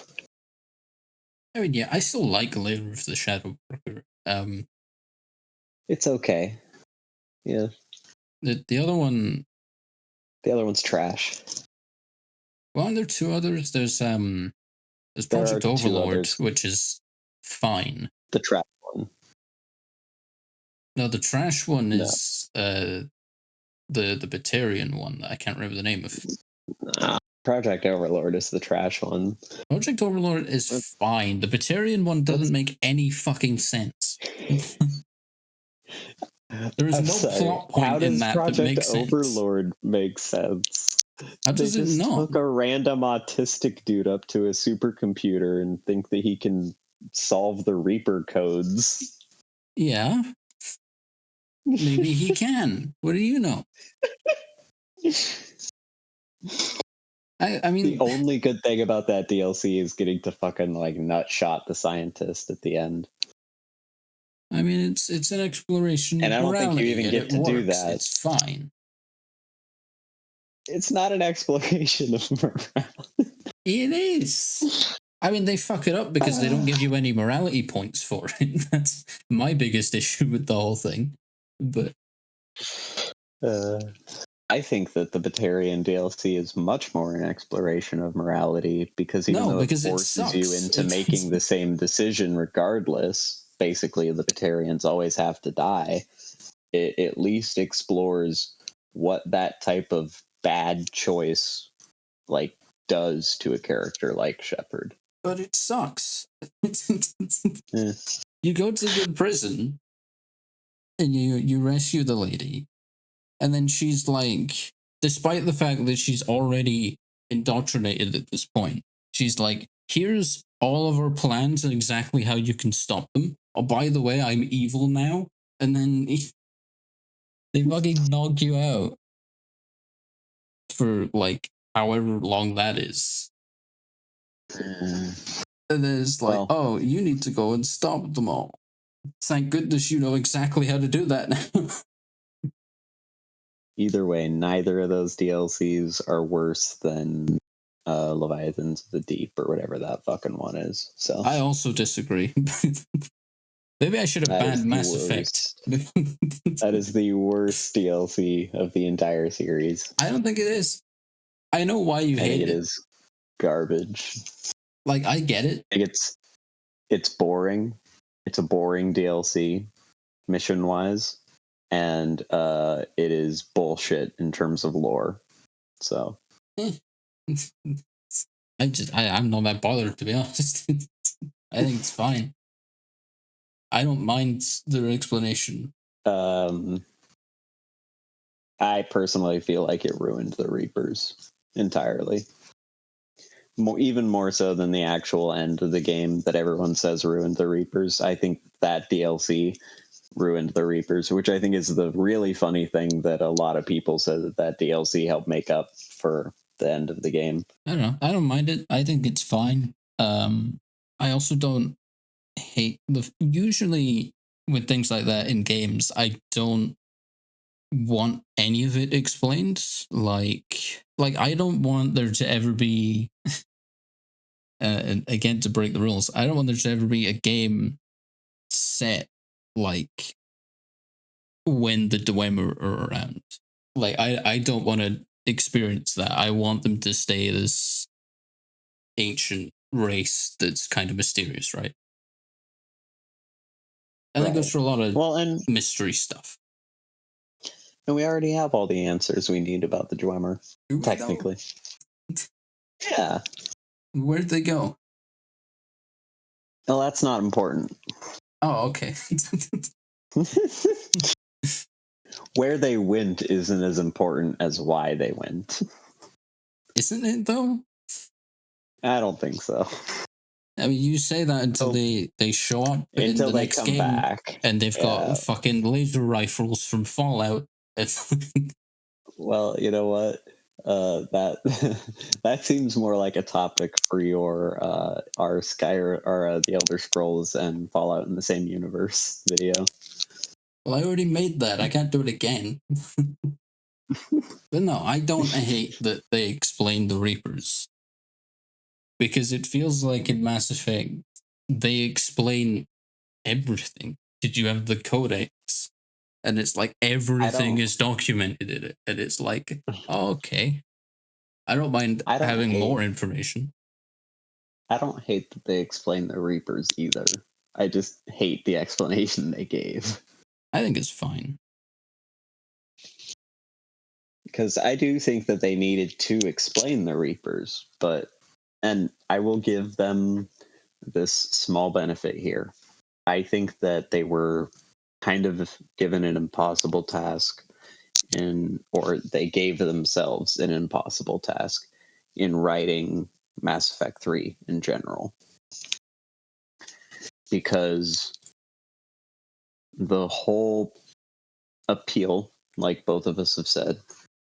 I mean, yeah, I still like Lair of the Shadow Broker. It's okay. Yeah. The other one. The other one's trash. Well, aren't there two others? There's Project Overlord, which is fine. The trash one. No, the trash one is the Batarian one. I can't remember the name of. Project Overlord is the trash one. Project Overlord is fine. The Batarian one doesn't make any fucking sense. There is no plot point in that Project that makes sense. Overlord makes sense? How does it not? Took a random autistic dude up to a supercomputer and think that he can solve the Reaper codes. Yeah. Maybe he can. What do you know? I mean, the only good thing about that DLC is getting to fucking like nutshot the scientist at the end. I mean, it's an exploration And of I don't think you morality, even and get it to do works. that. It's fine. It's not an exploration of morality. It is. I mean, they fuck it up because they don't give you any morality points for it. That's my biggest issue with the whole thing. But I think that the Batarian DLC is much more an exploration of morality because even no, though it because it forces you sucks. into making the same decision regardless, basically the Batarians always have to die. It at least explores what that type of bad choice like does to a character like Shepard. But it sucks. Eh. You go to the prison and you rescue the lady, and then she's like, despite the fact that she's already indoctrinated at this point, she's like, here's all of our plans and exactly how you can stop them. Oh, by the way, I'm evil now. And then they fucking knock you out for like however long that is. And then it's like, Well, oh, you need to go and stop them all. Thank goodness you know exactly how to do that now. either way, neither of those DLCs are worse than Leviathans of the Deep or whatever that fucking one is. So I also disagree. Maybe I should have that is banned the Mass Effect. worst. That is the worst DLC of the entire series. I don't think it is. I know why you I think hate it it. is garbage. Like, I get it. I think it's boring. It's a boring DLC, mission wise, and it is bullshit in terms of lore. So I'm not that bothered, to be honest. I think it's fine. I don't mind their explanation. I personally feel like it ruined the Reapers entirely. Even more so than the actual end of the game that everyone says ruined the Reapers. I think that DLC ruined the Reapers, which I think is the really funny thing that a lot of people said that DLC helped make up for the end of the game. I don't know. I don't mind it. I think it's fine. I also don't hate usually with things like that in games, I don't want any of it explained. Like I don't want there to ever be and again, to break the rules, I don't want there to ever be a game set like when the Dwemer are around. Like, I don't want to experience that. I want them to stay this ancient race that's kind of mysterious, right? And that goes for a lot of and mystery stuff. And we already have all the answers we need about the Dwemer, technically. Yeah. Where'd they go? Well, that's not important. Oh, okay. Where they went isn't as important as why they went. Isn't it, though? I don't think so. I mean, you say that until they show up until in the they next come game, back, and they've got fucking laser rifles from Fallout. Well, you know what? That seems more like a topic for your our Skyrim or the Elder Scrolls and Fallout in the same universe video. Well, I already made that. I can't do it again. But no, I don't hate that they explain the Reapers. Because it feels like in Mass Effect, they explain everything. Did you have the Codex? And it's like everything is documented in it. And it's like, oh, okay. I don't mind having more information. I don't hate that they explain the Reapers either. I just hate the explanation they gave. I think it's fine. Because I do think that they needed to explain the Reapers, and I will give them this small benefit here. I think that they were kind of given an impossible task or they gave themselves an impossible task in writing Mass Effect 3 in general. Because the whole appeal, like both of us have said,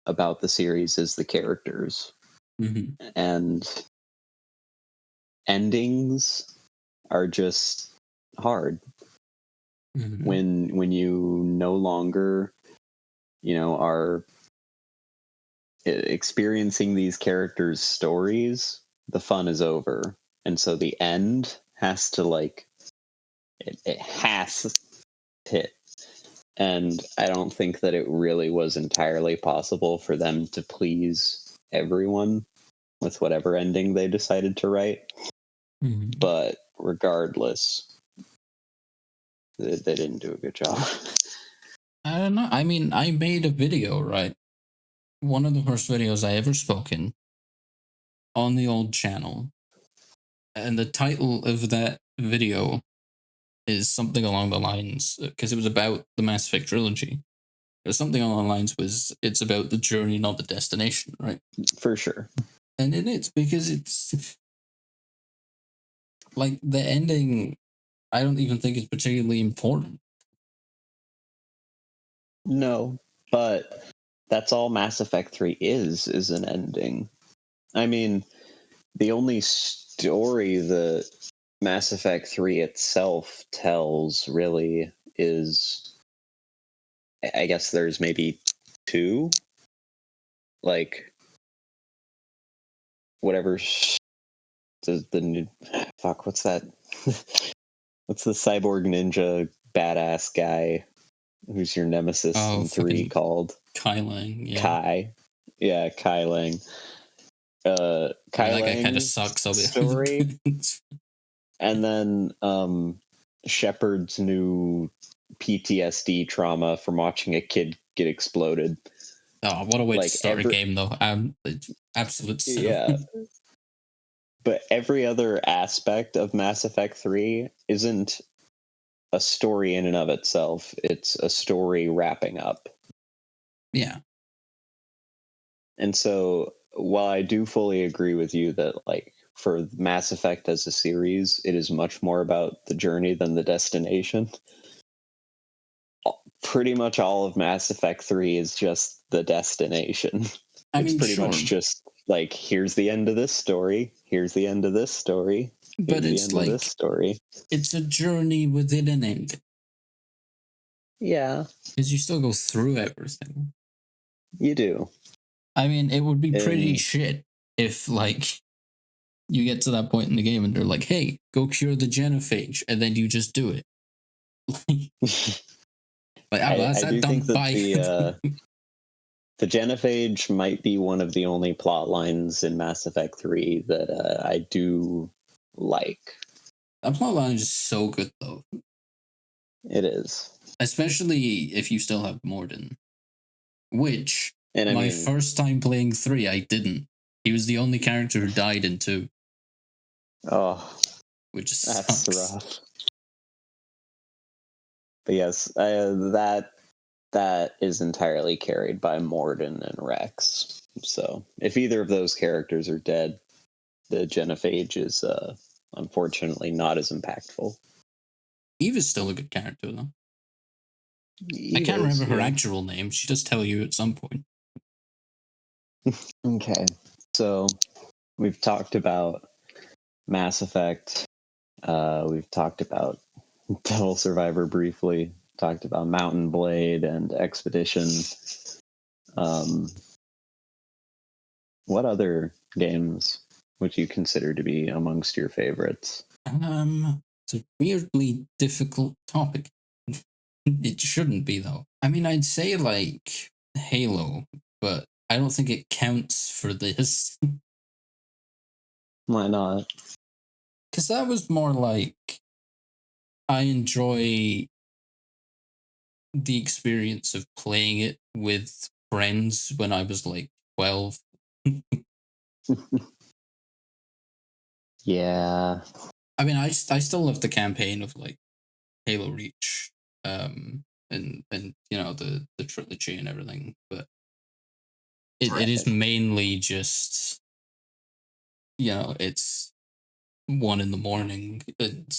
about the series is the characters. Mm-hmm. And endings are just hard. Mm-hmm. when you no longer, are experiencing these characters' stories, the fun is over. And so the end has to it has to hit. And I don't think that it really was entirely possible for them to please everyone with whatever ending they decided to write. Mm-hmm. But regardless, they didn't do a good job. I don't know. I mean, I made a video, right? One of the first videos I ever spoken on the old channel. And the title of that video is something along the lines, because it was about the Mass Effect trilogy. It was something along the lines it's about the journey, not the destination, right? For sure. And it is, because it's like the ending, I don't even think it's particularly important. No, but that's all Mass Effect 3 is an ending. I mean, the only story that Mass Effect 3 itself tells really is, I guess there's maybe two, like whatever the new, fuck, what's that? What's the cyborg ninja badass guy who's your nemesis in 3 called? Kai Lang, yeah. Kai. Yeah, Kai Lang. Kai that guy kind of Lang's sucks. story. And then Shepard's new PTSD trauma from watching a kid get exploded. Oh, what a way to start a game, though. Absolute cinema. Yeah. But every other aspect of Mass Effect 3 isn't a story in and of itself. It's a story wrapping up. Yeah. And so while I do fully agree with you that, like, for Mass Effect as a series, it is much more about the journey than the destination. Pretty much all of Mass Effect 3 is just the destination. It's pretty much just like, here's the end of this story, here's the end of this story, but here's it's the end of this story. It's a journey within an ending. Yeah. Because you still go through everything. You do. I mean, it would be pretty shit if, like, you get to that point in the game and they're like, hey, go cure the genophage, and then you just do it. I do think that the genophage might be one of the only plot lines in Mass Effect 3 that I do like. That plot line is so good, though. It is. Especially if you still have Morden. Which, my first time playing 3, I didn't. He was the only character who died in 2. Oh. Which that's sucks. rough. But yes, that is entirely carried by Morden and Rex. So if either of those characters are dead, the genophage is unfortunately not as impactful. Eve is still a good character, though. I can't remember her actual name. She does tell you at some point. Okay. So we've talked about Mass Effect. We've talked about Devil Survivor briefly. Talked about Mountain Blade and Expedition. What other games would you consider to be amongst your favorites? It's a weirdly difficult topic. It shouldn't be, though. I mean, I'd say, like, Halo, but I don't think it counts for this. Why not? Because that was more like, I enjoy the experience of playing it with friends when I was like 12. Yeah. I mean, I still love the campaign of, like, Halo Reach, and you know, the trilogy and everything, but it is mainly just, you know, it's 1 a.m. and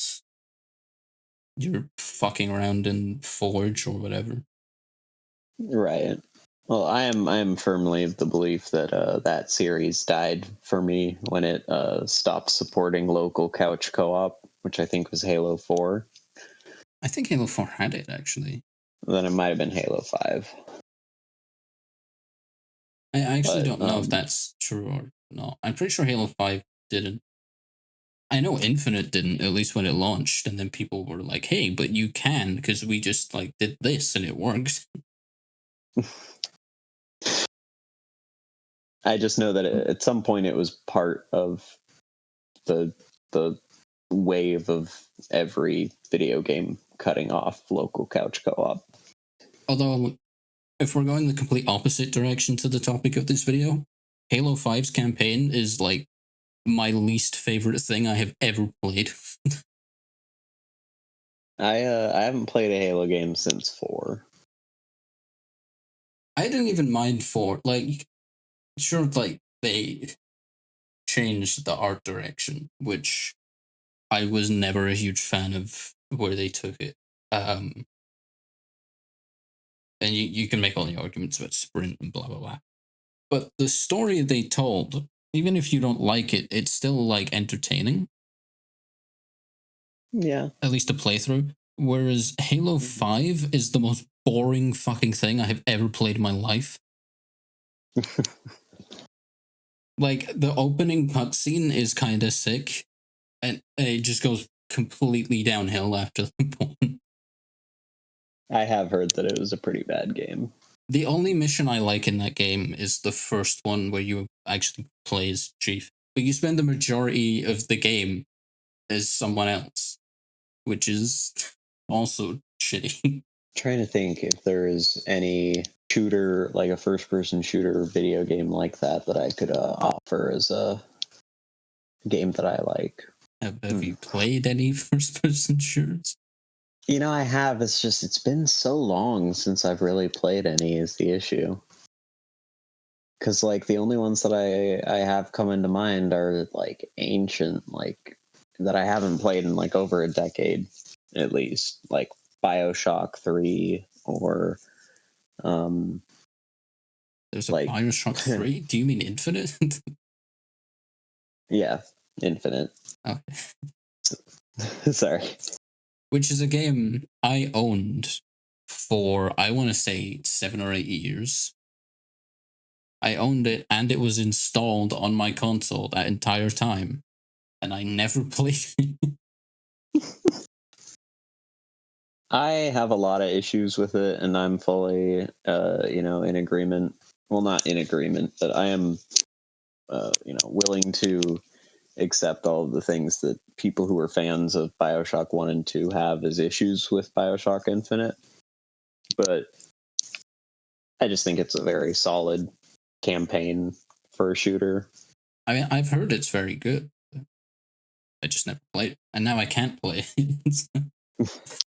you're fucking around in Forge or whatever. Right. Well, I am firmly of the belief that that series died for me when it stopped supporting local couch co-op, which I think was Halo 4. I think Halo 4 had it, actually. Then it might have been Halo 5. I actually But, don't know if that's true or not. I'm pretty sure Halo 5 didn't. I know Infinite didn't, at least when it launched, and then people were like, hey, but you can, because we just like did this and it works. I just know that at some point it was part of the wave of every video game cutting off local couch co-op. Although, if we're going the complete opposite direction to the topic of this video, Halo 5's campaign is like my least favorite thing I have ever played. I haven't played a Halo game since 4. I didn't even mind 4. Like, sure, like they changed the art direction, which I was never a huge fan of where they took it. And you can make all the arguments about sprint and blah blah blah. But the story they told, even if you don't like it, it's still like entertaining. Yeah. At least a playthrough. Whereas Halo 5 is the most boring fucking thing I have ever played in my life. Like, the opening cutscene is kind of sick, and it just goes completely downhill after that point. I have heard that it was a pretty bad game. The only mission I like in that game is the first one where you actually play as Chief. But you spend the majority of the game as someone else, which is also shitty. Trying to think if there is any shooter, like a first-person shooter video game like that I could offer as a game that I like. Have you played any first-person shooters? You know, I have. It's been so long since I've really played any is the issue. Because, like, the only ones that I have come into mind are, like, ancient, like, that I haven't played in, like, over a decade, at least. Like, BioShock 3 or... There's a like, BioShock 3? Do you mean Infinite? Yeah, Infinite. Okay. Sorry. Which is a game I owned for, I want to say, 7 or 8 years. I owned it and it was installed on my console that entire time. And I never played it. I have a lot of issues with it, and I'm fully, in agreement. Well, not in agreement, but I am, willing to accept all of the things that people who are fans of BioShock 1 and 2 have as issues with BioShock Infinite. But I just think it's a very solid campaign for a shooter. I mean, I've heard it's very good. I just never played it. And now I can't play it. Because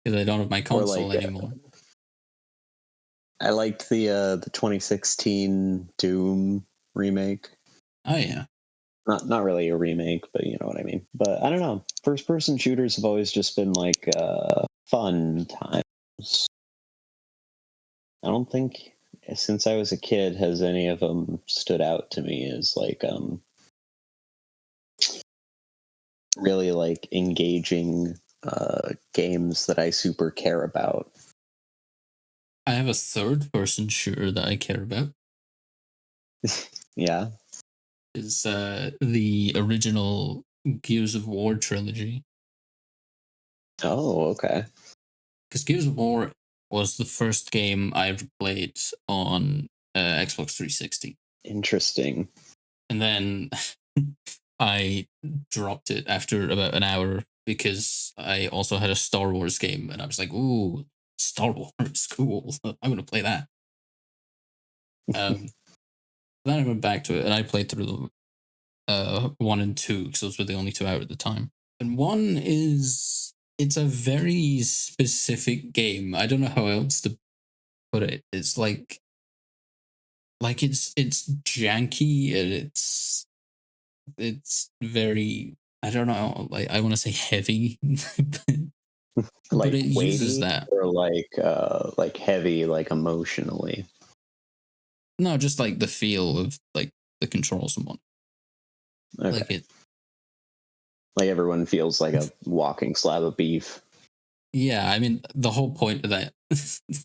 I don't have my console anymore. I liked the 2016 Doom remake. Oh yeah. Not really a remake, but you know what I mean. But I don't know. First person shooters have always just been like fun times. I don't think since I was a kid has any of them stood out to me as like really like engaging games that I super care about. I have a third person shooter that I care about. Yeah. Is the original Gears of War trilogy. Oh, okay. Because Gears of War was the first game I ever played on Xbox 360. Interesting. And then I dropped it after about an hour because I also had a Star Wars game, and I was like, ooh, Star Wars, cool. I'm going to play that. Then I went back to it, and I played through 1 and 2, because those were the only 2 out at the time. And 1 is... It's a very specific game. I don't know how else to put it. It's like it's janky, and it's very, I don't know, like I want to say heavy, like but it uses that. Or like heavy, like emotionally. No, just like the feel of like the controls and one. Okay. Like it. Like everyone feels like a walking slab of beef. Yeah, I mean, the whole point of that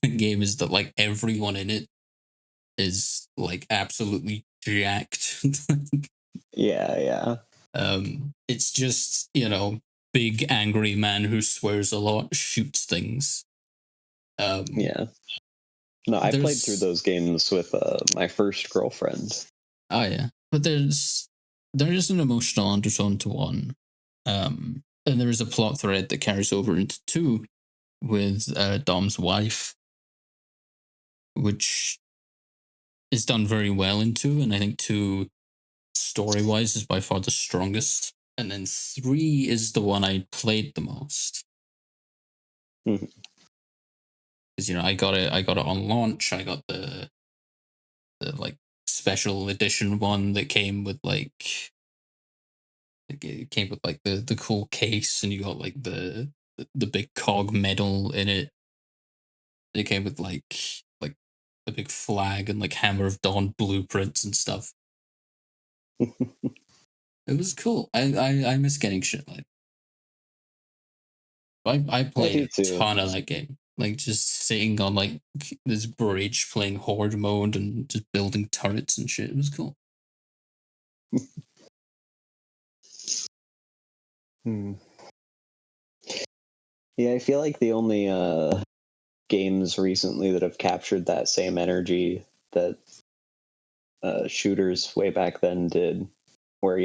game is that like everyone in it is like absolutely jacked. Yeah, yeah. It's just, big angry man who swears a lot, shoots things. Um, Yeah. No, I played through there's those games with my first girlfriend. Oh yeah, but there is an emotional undertone to one, and there is a plot thread that carries over into two with Dom's wife, which is done very well in two, and I think two story wise is by far the strongest, and then three is the one I played the most Mhm. because I got it on launch. I got the like special edition one that came with like it came with like the cool case, and you got like the big cog medal in it. It came with like the big flag and like Hammer of Dawn blueprints and stuff. It was cool. I miss getting shit like I I played do a too. ton of that game. Like just sitting on like this bridge playing horde mode and just building turrets and shit. It was cool. Hmm. Yeah, I feel like the only games recently that have captured that same energy that shooters way back then did, where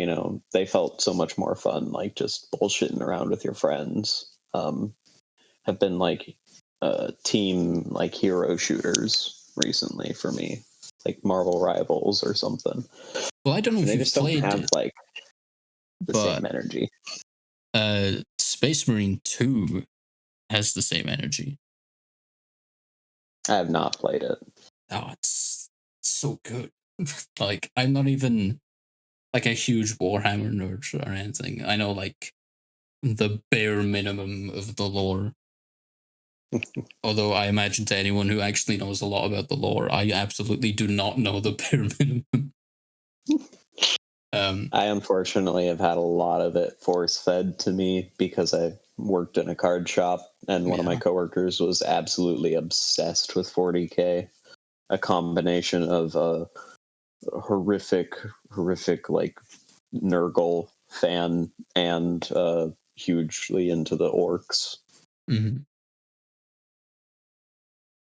they felt so much more fun, like just bullshitting around with your friends, have been like team like hero shooters recently for me, like Marvel Rivals or something. Well, I don't know And if they you've just don't played have it, like the but same energy. Space Marine 2 has the same energy. I have not played it. Oh, it's so good. Like, I'm not even like a huge Warhammer nerd or anything. I know like the bare minimum of the lore. Although I imagine to anyone who actually knows a lot about the lore, I absolutely do not know the bare minimum. I unfortunately have had a lot of it force fed to me because I worked in a card shop and one of my Yeah. coworkers was absolutely obsessed with 40K. A combination of horrific like Nurgle fan and hugely into the orcs. Mm-hmm.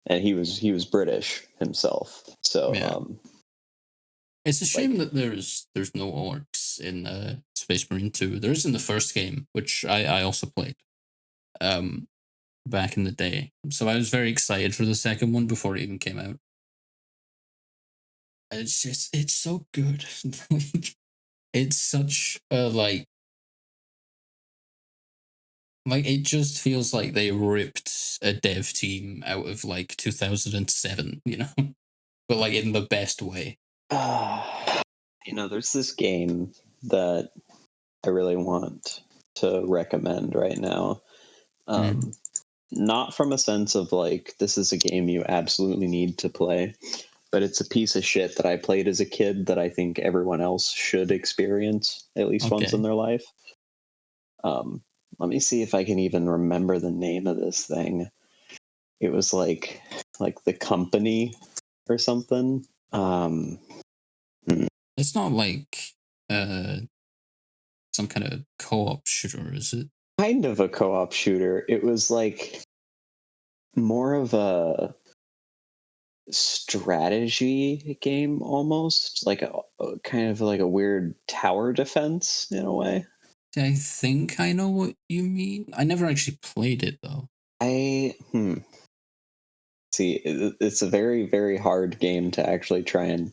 And he was British himself, so Yeah. It's a shame like that there's no orcs in Space Marine 2. There is in the first game, which I also played back in the day. So I was very excited for the second one before it even came out. It's so good. It's such a like it just feels like they ripped a dev team out of like 2007, but like in the best way. there's this game that I really want to recommend right now. Mm. Not from a sense of like this is a game you absolutely need to play, but it's a piece of shit that I played as a kid that I think everyone else should experience at least once in Okay. their life. Um, Let me see if I can even remember the name of this thing. It was like The Company or something. It's not like uh some kind of co-op shooter, is it? Kind of a co-op shooter. It was like more of a strategy game almost, like a kind of like a weird tower defense in a way. I think I know what you mean. I never actually played it though. I see it's a very very hard game to actually try and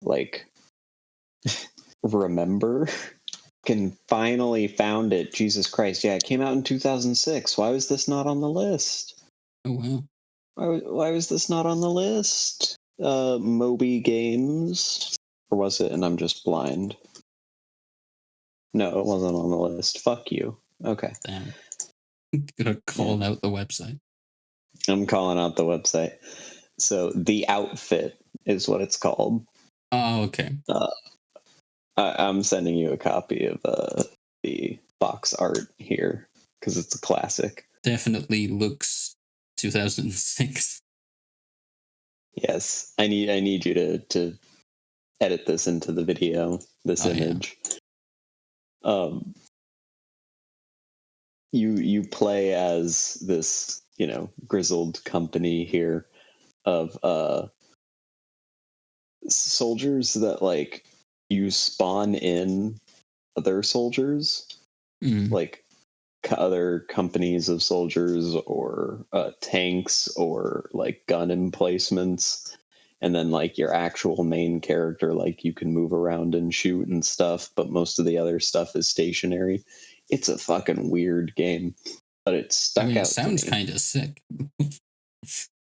like remember. Can finally found it. Jesus Christ. Yeah, it came out in 2006. Why was this not on the list? Oh wow. Why was this not on the list? Moby Games. Or was it and I'm just blind? No, it wasn't on the list. Fuck you. Okay. Damn. Gonna Yeah. call out the website. I'm calling out the website. So The Outfit is what it's called. Oh, okay. I'm sending you a copy of the box art here because it's a classic. definitely looks 2006. Yes, I need you to edit this into the video. This image. Yeah. You play as this, grizzled company here of soldiers that like you spawn in other soldiers, like other companies of soldiers or tanks or like gun emplacements, and then like your actual main character, like you can move around and shoot and stuff, but most of the other stuff is stationary. It's a fucking weird game, but it stuck it out sounds to me. kind of sick.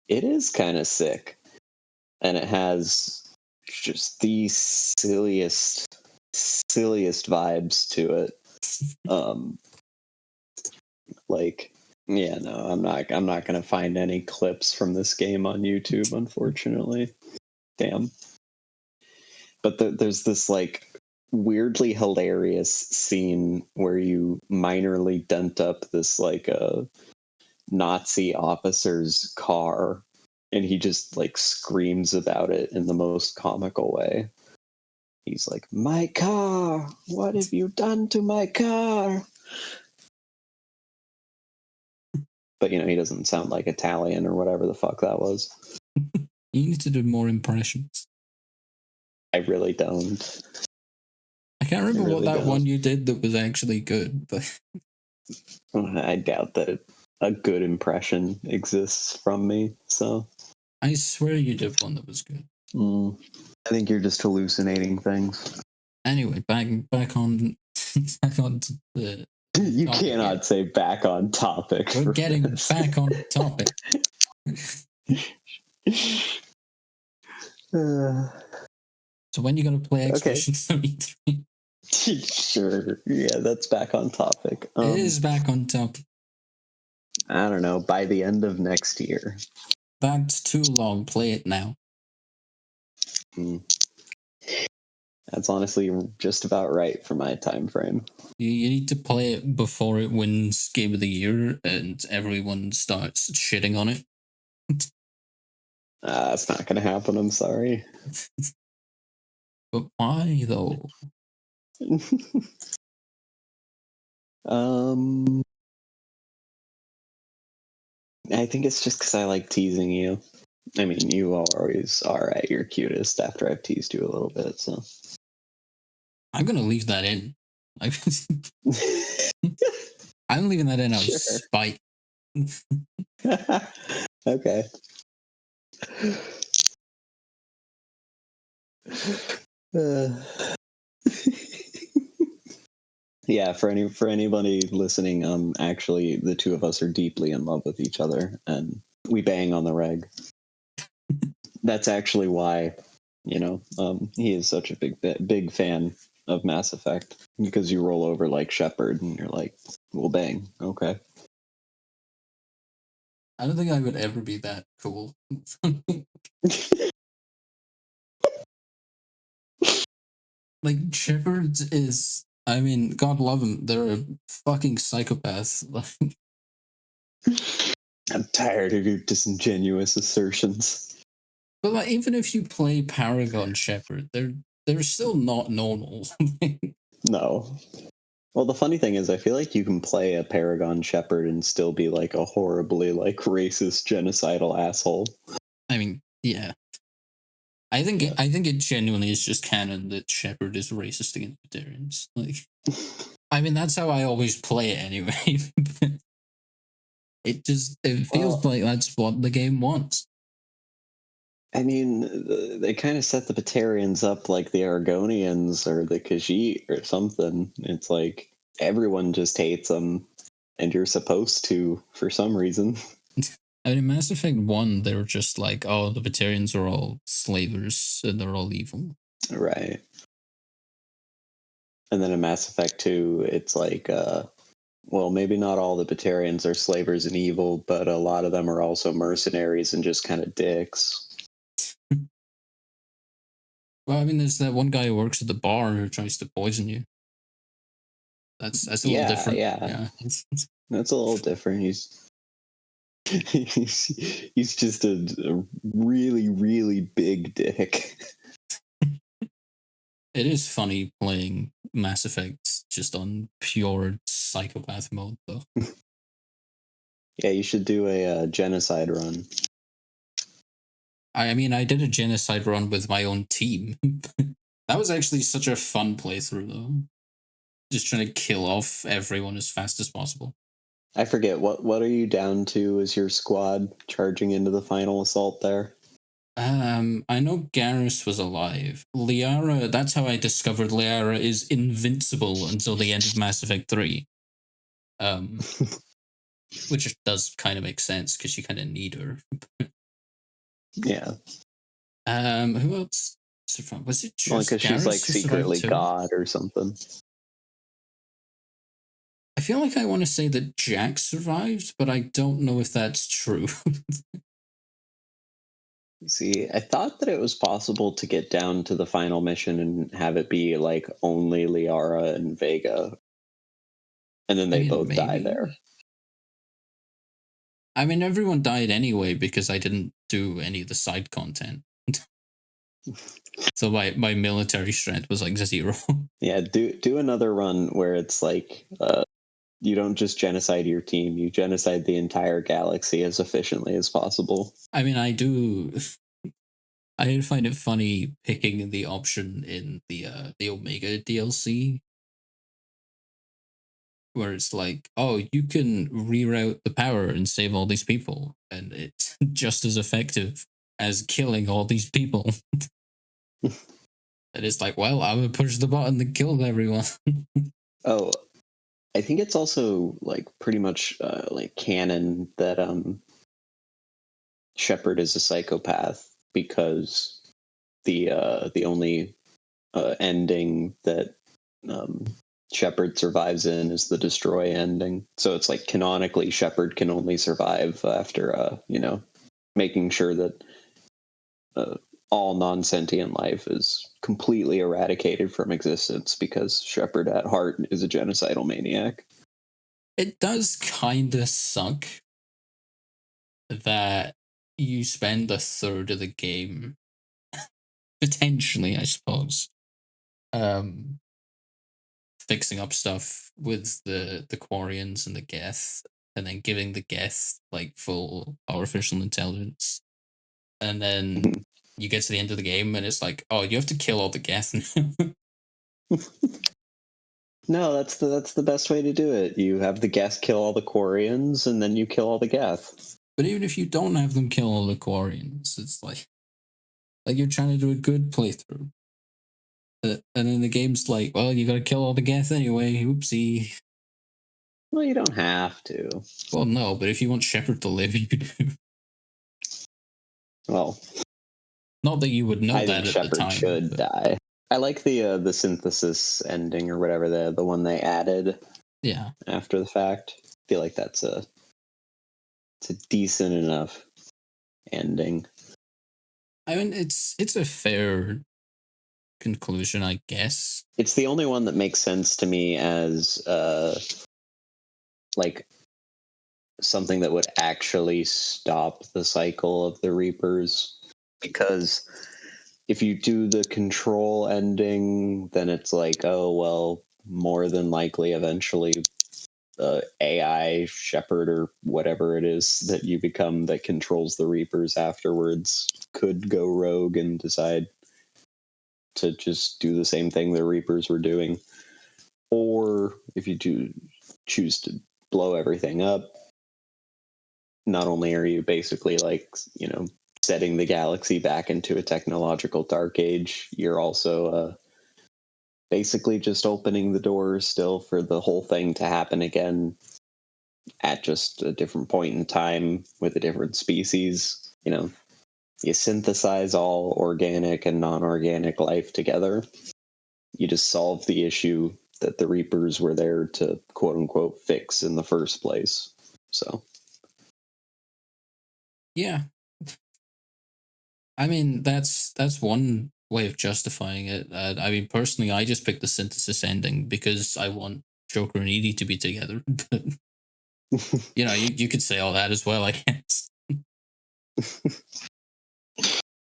It is kind of sick, and it has just the silliest vibes to it. Like, yeah, no, I'm not gonna find any clips from this game on YouTube, unfortunately. Damn. But there's this like weirdly hilarious scene where you minorly dent up this like a Nazi officer's car, and he just like screams about it in the most comical way. He's like, "My car! What have you done to my car?" But he doesn't sound like Italian or whatever the fuck that was. You need to do more impressions. I really don't. I can't remember what that one you did that was actually good, but I doubt that a good impression exists from me. So I swear you did one that was good. I think you're just hallucinating things. Anyway, back on the. You cannot here. Say back on topic. We're getting back on topic. So when are you going to play Expedition 33? Sure. Yeah, that's back on topic. It is back on topic. I don't know. By the end of next year. That's too long. Play it now. That's honestly just about right for my time frame. You need to play it before it wins Game of the Year and everyone starts shitting on it. That's not going to happen. I'm sorry. But why though? I think it's just because I like teasing you. I mean, you always are at your cutest after I've teased you a little bit, so. I'm going to leave that in. I'm leaving that in out of spite. Okay. Yeah, for anybody listening, actually, the two of us are deeply in love with each other, and we bang on the reg. That's actually why, he is such a big fan of Mass Effect, because you roll over like Shepard, and you're like, we'll bang, okay. I don't think I would ever be that cool. Like, Shepard is, I mean, God love him, they're a fucking psychopath. I'm tired of your disingenuous assertions. But like, even if you play Paragon Shepard, they're still not normal. No. Well, the funny thing is, I feel like you can play a Paragon Shepard and still be like a horribly like racist, genocidal asshole. I mean, yeah. I think it genuinely is just canon that Shepard is racist against vegetarians. Like, I mean, that's how I always play it anyway. It feels like that's what the game wants. I mean, they kind of set the Batarians up like the Argonians or the Khajiit or something. It's like everyone just hates them, and you're supposed to for some reason. I mean, in Mass Effect 1, they were just like, oh, the Batarians are all slavers and they're all evil. Right. And then in Mass Effect 2, it's like, well, maybe not all the Batarians are slavers and evil, but a lot of them are also mercenaries and just kind of dicks. Well, I mean, there's that one guy who works at the bar who tries to poison you. That's a little different. Yeah. That's a little different. He's just a really, really big dick. It is funny playing Mass Effect just on pure psychopath mode, though. Yeah, you should do a genocide run. I mean, I did a genocide run with my own team. That was actually such a fun playthrough, though. Just trying to kill off everyone as fast as possible. I forget what are you down to as your squad charging into the final assault there? I know Garrus was alive. Liara, that's how I discovered Liara is invincible until the end of Mass Effect 3. Which does kind of make sense because you kind of need her. Yeah. Who else survived? Was it just because she's Garrus like who secretly survived too? God or something. I feel like I want to say that Jack survived, but I don't know if that's true. See, I thought that it was possible to get down to the final mission and have it be like only Liara and Vega, and then they both die there. I mean, everyone died anyway because I didn't do any of the side content. So my military strength was like 0. Yeah, do another run where it's like you don't just genocide your team, you genocide the entire galaxy as efficiently as possible. I mean, I find it funny picking the option in the Omega DLC where it's like, oh, you can reroute the power and save all these people, and it's just as effective as killing all these people. And it's like, well, I'm gonna push the button that killed everyone. Oh, I think it's also like pretty much like canon that Shepard is a psychopath because the only ending that Shepard survives in is the destroy ending. So it's like canonically Shepard can only survive after making sure that all non-sentient life is completely eradicated from existence because Shepard at heart is a genocidal maniac. It does kind of suck that you spend a third of the game, potentially, I suppose, fixing up stuff with the Quarians and the Geth, and then giving the Geth like full artificial intelligence, and then you get to the end of the game and it's like, oh, you have to kill all the Geth now. No, that's the best way to do it. You have the Geth kill all the Quarians, and then you kill all the Geth. But even if you don't have them kill all the Quarians, it's like you're trying to do a good playthrough. And then the game's like, well, you gotta kill all the Geth anyway. Oopsie. Well, you don't have to. Well, no, but if you want Shepard to live, you do. Well, not that you would know I that think at the Shepard time. should die. I like the synthesis ending or whatever the one they added. Yeah. After the fact, I feel like it's a decent enough ending. I mean, it's a fair conclusion, I guess. It's the only one that makes sense to me as like something that would actually stop the cycle of the Reapers, because if you do the control ending, then it's like, oh well, more than likely eventually AI Shepherd or whatever it is that you become that controls the Reapers afterwards could go rogue and decide to just do the same thing the Reapers were doing. Or if you do choose to blow everything up, not only are you basically like, setting the galaxy back into a technological dark age, you're also basically just opening the door still for the whole thing to happen again at just a different point in time with a different species. You synthesize all organic and non-organic life together. You just solve the issue that the Reapers were there to quote unquote fix in the first place. So yeah, I mean that's one way of justifying it. I mean, personally, I just picked the synthesis ending because I want Joker and Edie to be together. You know, you could say all that as well, I guess.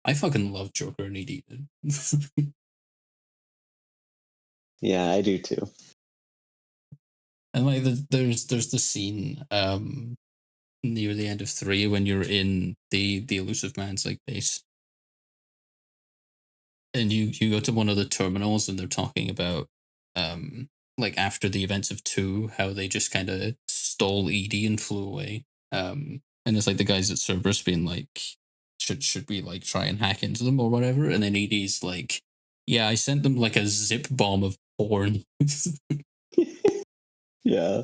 I fucking love Joker and Edie. Yeah, I do too. And like, there's the scene near the end of 3 when you're in the elusive man's like base, and you go to one of the terminals, and they're talking about like after the events of 2, how they just kind of stole Edie and flew away. And it's like the guys at Cerberus being like, should we like try and hack into them or whatever? And then Edie's like, yeah, I sent them like a zip bomb of porn. Yeah.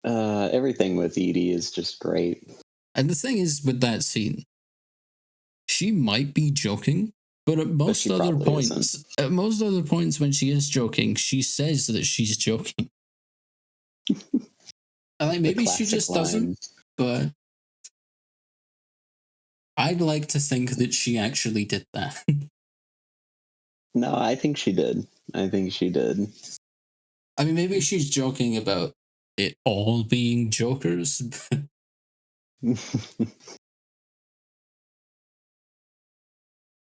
Everything with Edie is just great. And the thing is with that scene, she might be joking, but at most other points, when she is joking, she says that she's joking. And like maybe she just doesn't, but I'd like to think that she actually did that. No, I think she did. I mean, maybe she's joking about it all being jokers.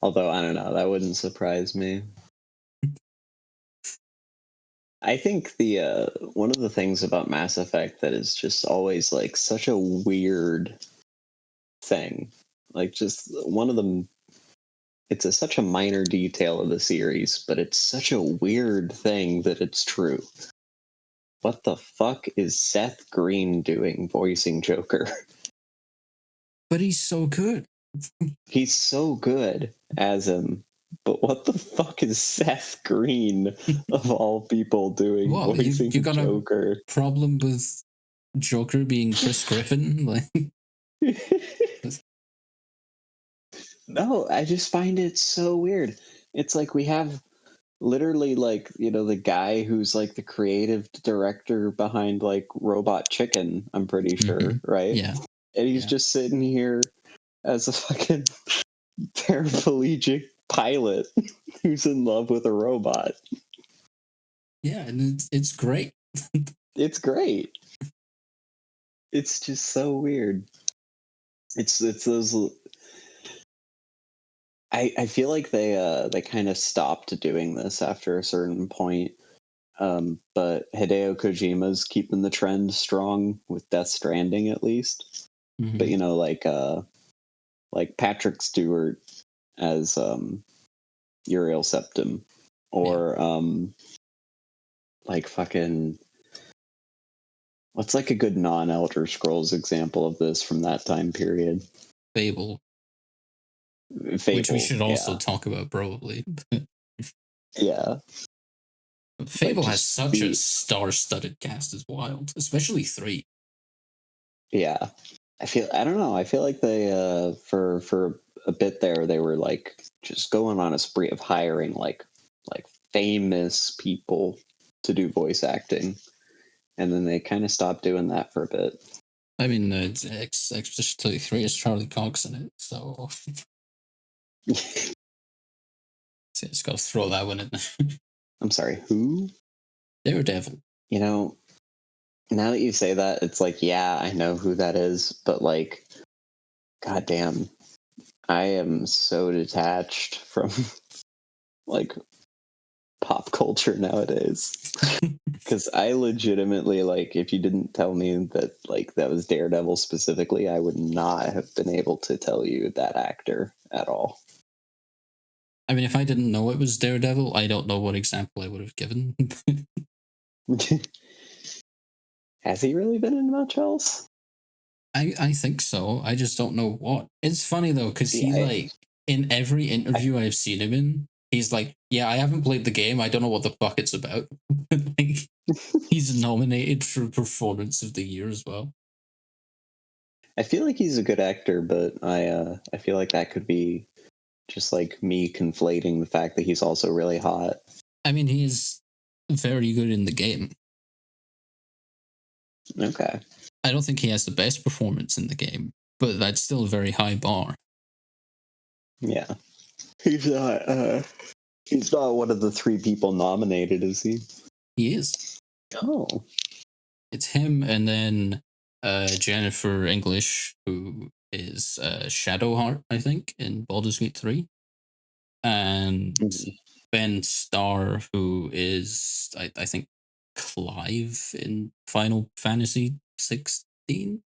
Although, I don't know, that wouldn't surprise me. I think the one of the things about Mass Effect that is just always like such a weird thing, like just one of them, it's such a minor detail of the series, but it's such a weird thing that it's true. What the fuck is Seth Green doing voicing Joker? But he's so good. He's so good as him. But what the fuck is Seth Green, of all people, doing voicing you got Joker? A problem with Joker being Chris Griffin? Like, no, I just find it so weird. It's like we have literally like, you know, the guy who's like the creative director behind like Robot Chicken, I'm pretty sure, right? Yeah. And he's just sitting here as a fucking paraplegic pilot who's in love with a robot. Yeah, and it's great. It's great. It's just so weird. It's those. I feel like they kind of stopped doing this after a certain point. But Hideo Kojima's keeping the trend strong with Death Stranding, at least. Mm-hmm. But you know, like Patrick Stewart as Uriel Septim, or like fucking, what's like a good non-Elder Scrolls example of this from that time period? Fable, which we should also talk about probably. Yeah. Fable has such a star-studded cast as wild, especially 3. Yeah. I don't know. I feel like they for a bit there they were like just going on a spree of hiring like famous people to do voice acting, and then they kind of stopped doing that for a bit. I mean, Expedition 33 is Charlie Cox in it, so just gotta throw that one in there. I'm sorry, who? Daredevil. You know, now that you say that, it's like, yeah, I know who that is, but like, goddamn, I am so detached from like pop culture nowadays. Because I legitimately, like, if you didn't tell me that like that was Daredevil specifically, I would not have been able to tell you that actor at all. I mean, if I didn't know it was Daredevil, I don't know what example I would have given. Has he really been in much else? I think so. I just don't know what. It's funny though, because like in every interview I've seen him in, he's like, yeah, I haven't played the game. I don't know what the fuck it's about. Like, he's nominated for Performance of the Year as well. I feel like he's a good actor, but I feel like that could be just like me conflating the fact that he's also really hot. I mean, he is very good in the game. Okay. I don't think he has the best performance in the game, but that's still a very high bar. Yeah. He's not one of the 3 people nominated, is he? He is. Oh. It's him, and then Jennifer English, who is Shadowheart, I think, in Baldur's Gate 3. And Ben Starr, who is, I think, Clive in Final Fantasy 16,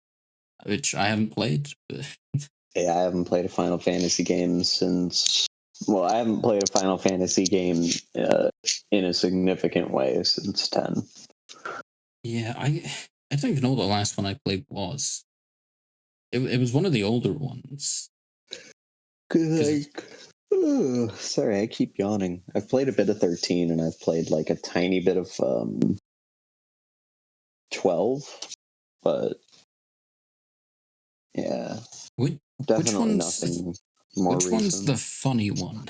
which I haven't played. But Yeah, I haven't played a Final Fantasy game since. Well, I haven't played a Final Fantasy game in a significant way since 10. yeah, I don't even know what the last one I played was. It was one of the older ones. Sorry, I keep yawning. I've played a bit of 13, and I've played like a tiny bit of 12, but yeah, definitely nothing more Which recent. one's the funny one?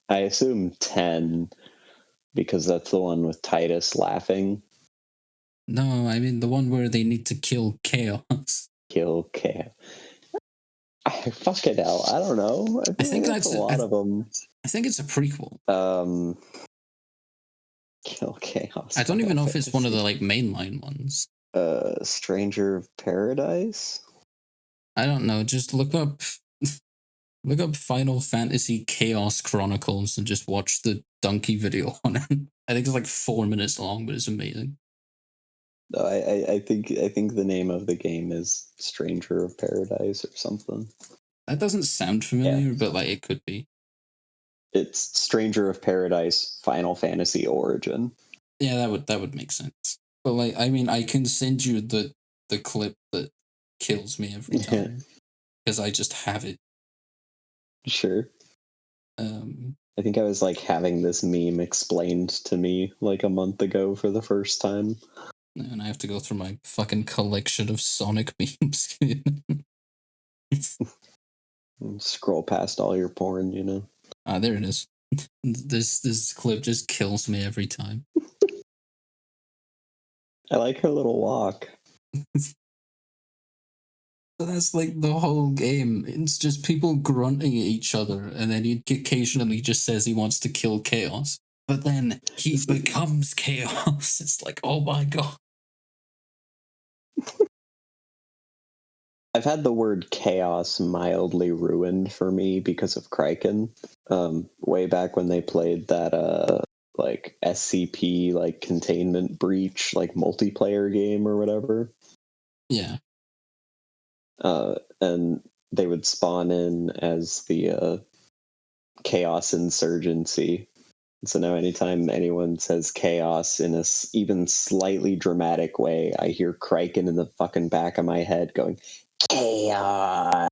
I assume 10, because that's the one with Titus laughing. No, I mean the one where they need to kill Chaos. Kill Chaos. Fucking hell, I don't know. I think that's a lot of them. I think it's a prequel. Kill Chaos. I don't even know if it's one of the like mainline ones. Stranger of Paradise? I don't know. Just look up Final Fantasy Chaos Chronicles and just watch the donkey video on it. I think it's like 4 minutes long, but it's amazing. No, I think the name of the game is Stranger of Paradise or something. That doesn't sound familiar, but like it could be. It's Stranger of Paradise Final Fantasy Origin. Yeah, that would make sense. But like, I mean, I can send you the clip that kills me every time because I just have it. Sure. I think I was like having this meme explained to me like a month ago for the first time. And I have to go through my fucking collection of Sonic memes. Scroll past all your porn, you know. Ah, there it is. This clip just kills me every time. I like her little walk. So that's like the whole game. It's just people grunting at each other, and then he occasionally just says he wants to kill Chaos. But then he becomes Chaos. It's like, oh my god. I've had the word chaos mildly ruined for me because of Kraken. Way back when they played that like SCP like containment breach like multiplayer game or whatever. Yeah. And they would spawn in as the Chaos Insurgency. So now anytime anyone says chaos in a even slightly dramatic way, I hear Kraken in the fucking back of my head going, chaos.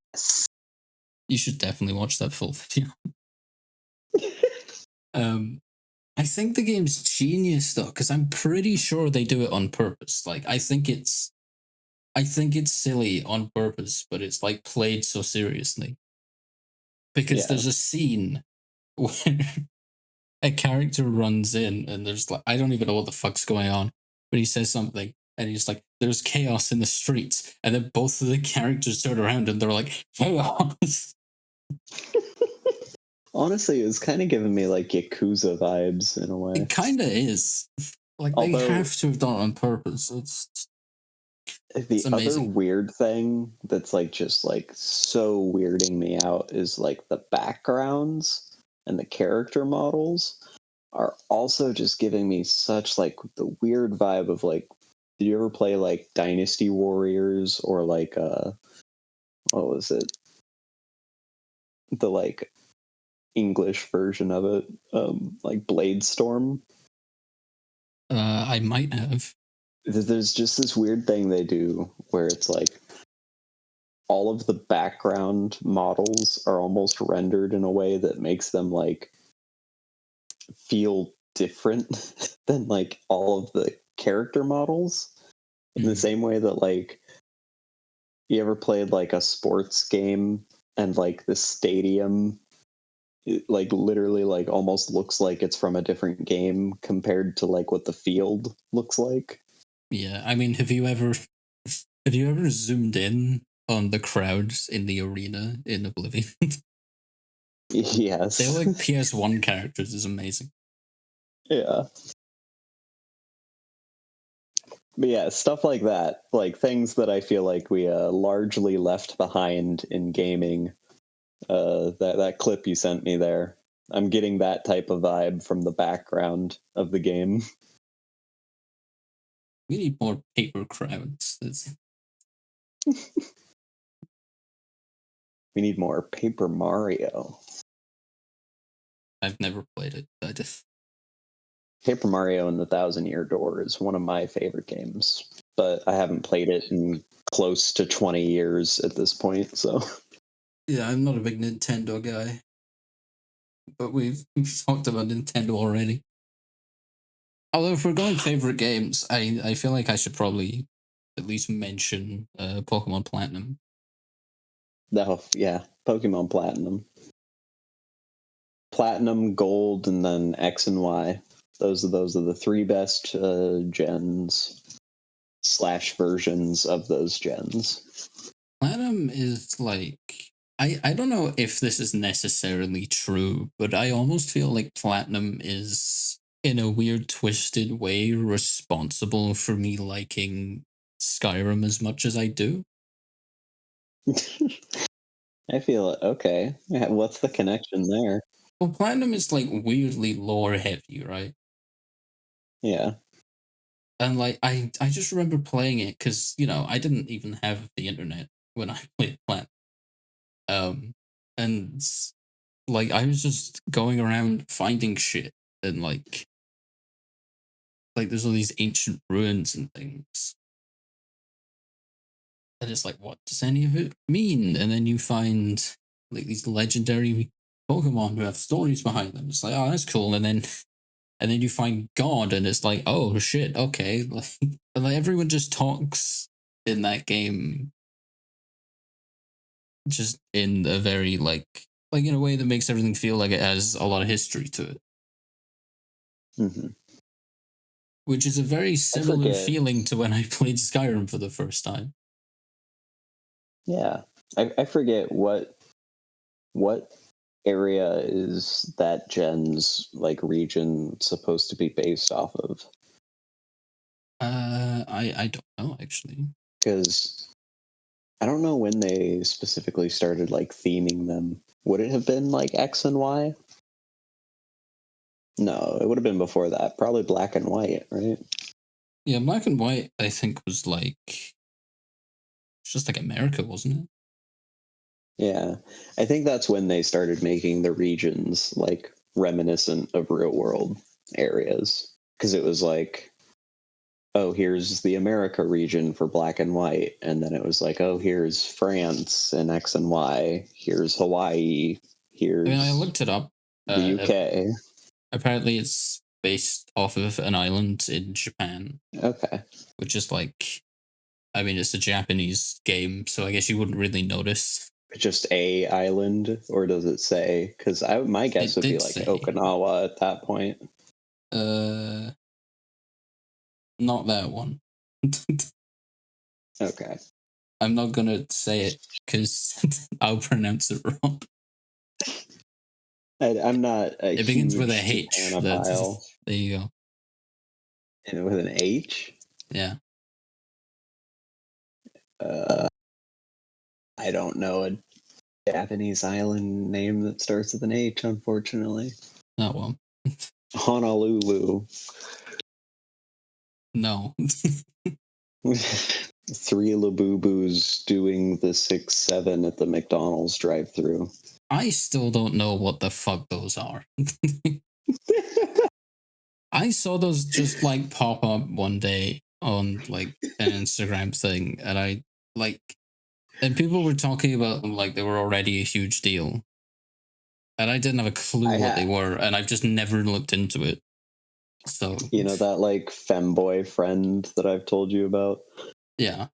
You should definitely watch that full video. I think the game's genius though, because I'm pretty sure they do it on purpose. Like I think it's silly on purpose, but it's like played so seriously. Because there's a scene where a character runs in and there's like, I don't even know what the fuck's going on, but he says something and he's like, there's chaos in the streets. And then both of the characters turn around and they're like, chaos. Honestly, it was kind of giving me like Yakuza vibes in a way. It kind of is. Like they have to have done it on purpose. The other weird thing that's like just like so weirding me out is like the backgrounds and the character models are also just giving me such like the weird vibe of like, did you ever play like Dynasty Warriors or like what was it? The like English version of it, like Bladestorm. I might have. There's just this weird thing they do where it's like all of the background models are almost rendered in a way that makes them like feel different than like all of the character models in the same way that like you ever played like a sports game and like the stadium like literally like almost looks like it's from a different game compared to like what the field looks like. Yeah, I mean, have you ever zoomed in on the crowds in the arena in Oblivion? Yes. They're like PS1 characters. Is amazing. Yeah. But yeah, stuff like that, like things that I feel like we largely left behind in gaming. That clip you sent me there, I'm getting that type of vibe from the background of the game. We need more paper crowds. We need more Paper Mario. I've never played it. Paper Mario and the Thousand Year Door is one of my favorite games, but I haven't played it in close to 20 years at this point, so. Yeah, I'm not a big Nintendo guy, but we've talked about Nintendo already. Although if we're going favorite games, I feel like I should probably at least mention Pokemon Platinum. Oh, yeah, Pokemon Platinum. Platinum, Gold, and then X and Y. Those are the three best gens / versions of those gens. Platinum is like I don't know if this is necessarily true, but I almost feel like Platinum is in a weird twisted way responsible for me liking Skyrim as much as I do. I feel okay. What's the connection there? Well, Platinum is like weirdly lore heavy, right? Yeah. And like I just remember playing it because I didn't even have the internet when I played Platinum. And like I was just going around finding shit and like there's all these ancient ruins and things. And it's like, what does any of it mean? And then you find like these legendary Pokemon who have stories behind them. It's like, oh, that's cool. And then you find God, and it's like, oh shit, okay. Like everyone just talks in that game, just in a very like in a way that makes everything feel like it has a lot of history to it. Mm-hmm. Which is a very similar feeling to when I played Skyrim for the first time. Yeah, I forget what area is that gen's like region supposed to be based off of. I don't know actually. Because I don't know when they specifically started like theming them. Would it have been like X and Y? No, it would have been before that. Probably Black and White, right? Yeah, Black and White I think was like it's just like America, wasn't it? Yeah, I think that's when they started making the regions like reminiscent of real world areas. Because it was like, oh, here's the America region for Black and White, and then it was like, oh, here's France and X and Y. Here's Hawaii. Here's I looked it up. The UK. Apparently, it's based off of an island in Japan. Okay. Which is like, I mean, it's a Japanese game, so I guess you wouldn't really notice. Just a island, or does it say? Because my guess would be like say. Okinawa at that point. Not that one. Okay. I'm not gonna say it because I'll pronounce it wrong. I'm not. It begins with a H. There you go. And with an H. Yeah. I don't know a Japanese island name that starts with an H, unfortunately. Not one. Honolulu. No. 3 Labubu's doing the 6-7 at the McDonald's drive-thru. I still don't know what the fuck those are. I saw those just like pop up one day on like an Instagram thing, and I like, and people were talking about them like they were already a huge deal, and I didn't have a clue what they were, and I've just never looked into it. So you know that like femboy friend that I've told you about? Yeah.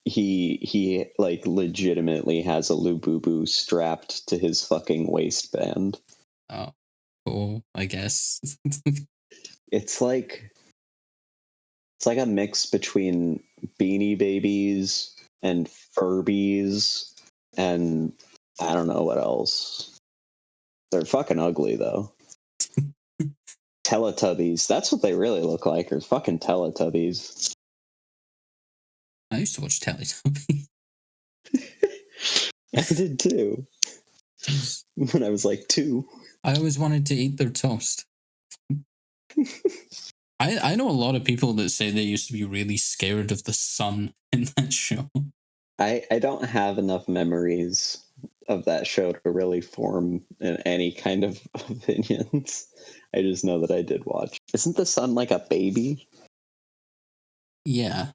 He like legitimately has a Lububu strapped to his fucking waistband. Oh, cool, I guess. It's like a mix between Beanie Babies and Furbies and I don't know what else. They're fucking ugly though. Teletubbies. That's what they really look like. Are fucking Teletubbies. I used to watch Teletubbies. I did too. When I was like 2. I always wanted to eat their toast. I know a lot of people that say they used to be really scared of the sun in that show. I don't have enough memories of that show to really form any kind of opinions. I just know that I did watch. Isn't the sun like a baby? Yeah.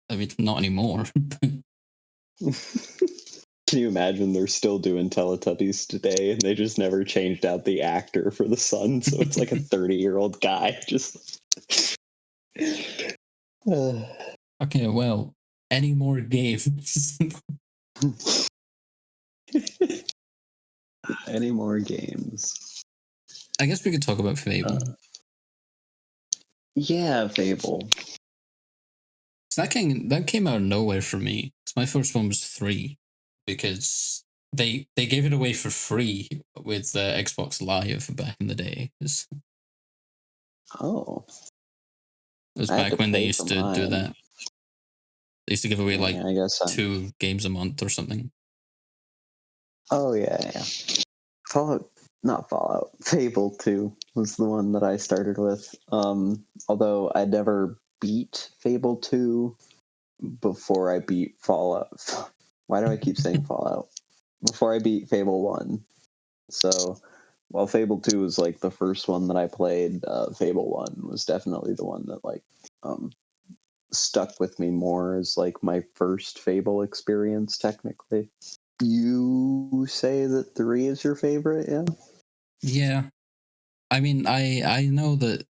I mean, not anymore. Can you imagine they're still doing Teletubbies today and they just never changed out the actor for the sun, so it's like a 30-year-old guy just... Okay, well, any more games? Any more games? I guess we could talk about Fable. Yeah, Fable. So that came out of nowhere for me. So my first one was 3 because they gave it away for free with Xbox Live back in the day. Oh. It was back when they used to do that. They used to give away I guess 2 games a month or something. Oh yeah. Fable 2 was the one that I started with. Although I never beat Fable 2 before I beat Fallout. Why do I keep saying Fallout? Before I beat Fable 1. So while Fable 2 was like the first one that I played, Fable 1 was definitely the one that like stuck with me more as like my first Fable experience technically. You say that 3 is your favorite, yeah? Yeah. I mean, I know that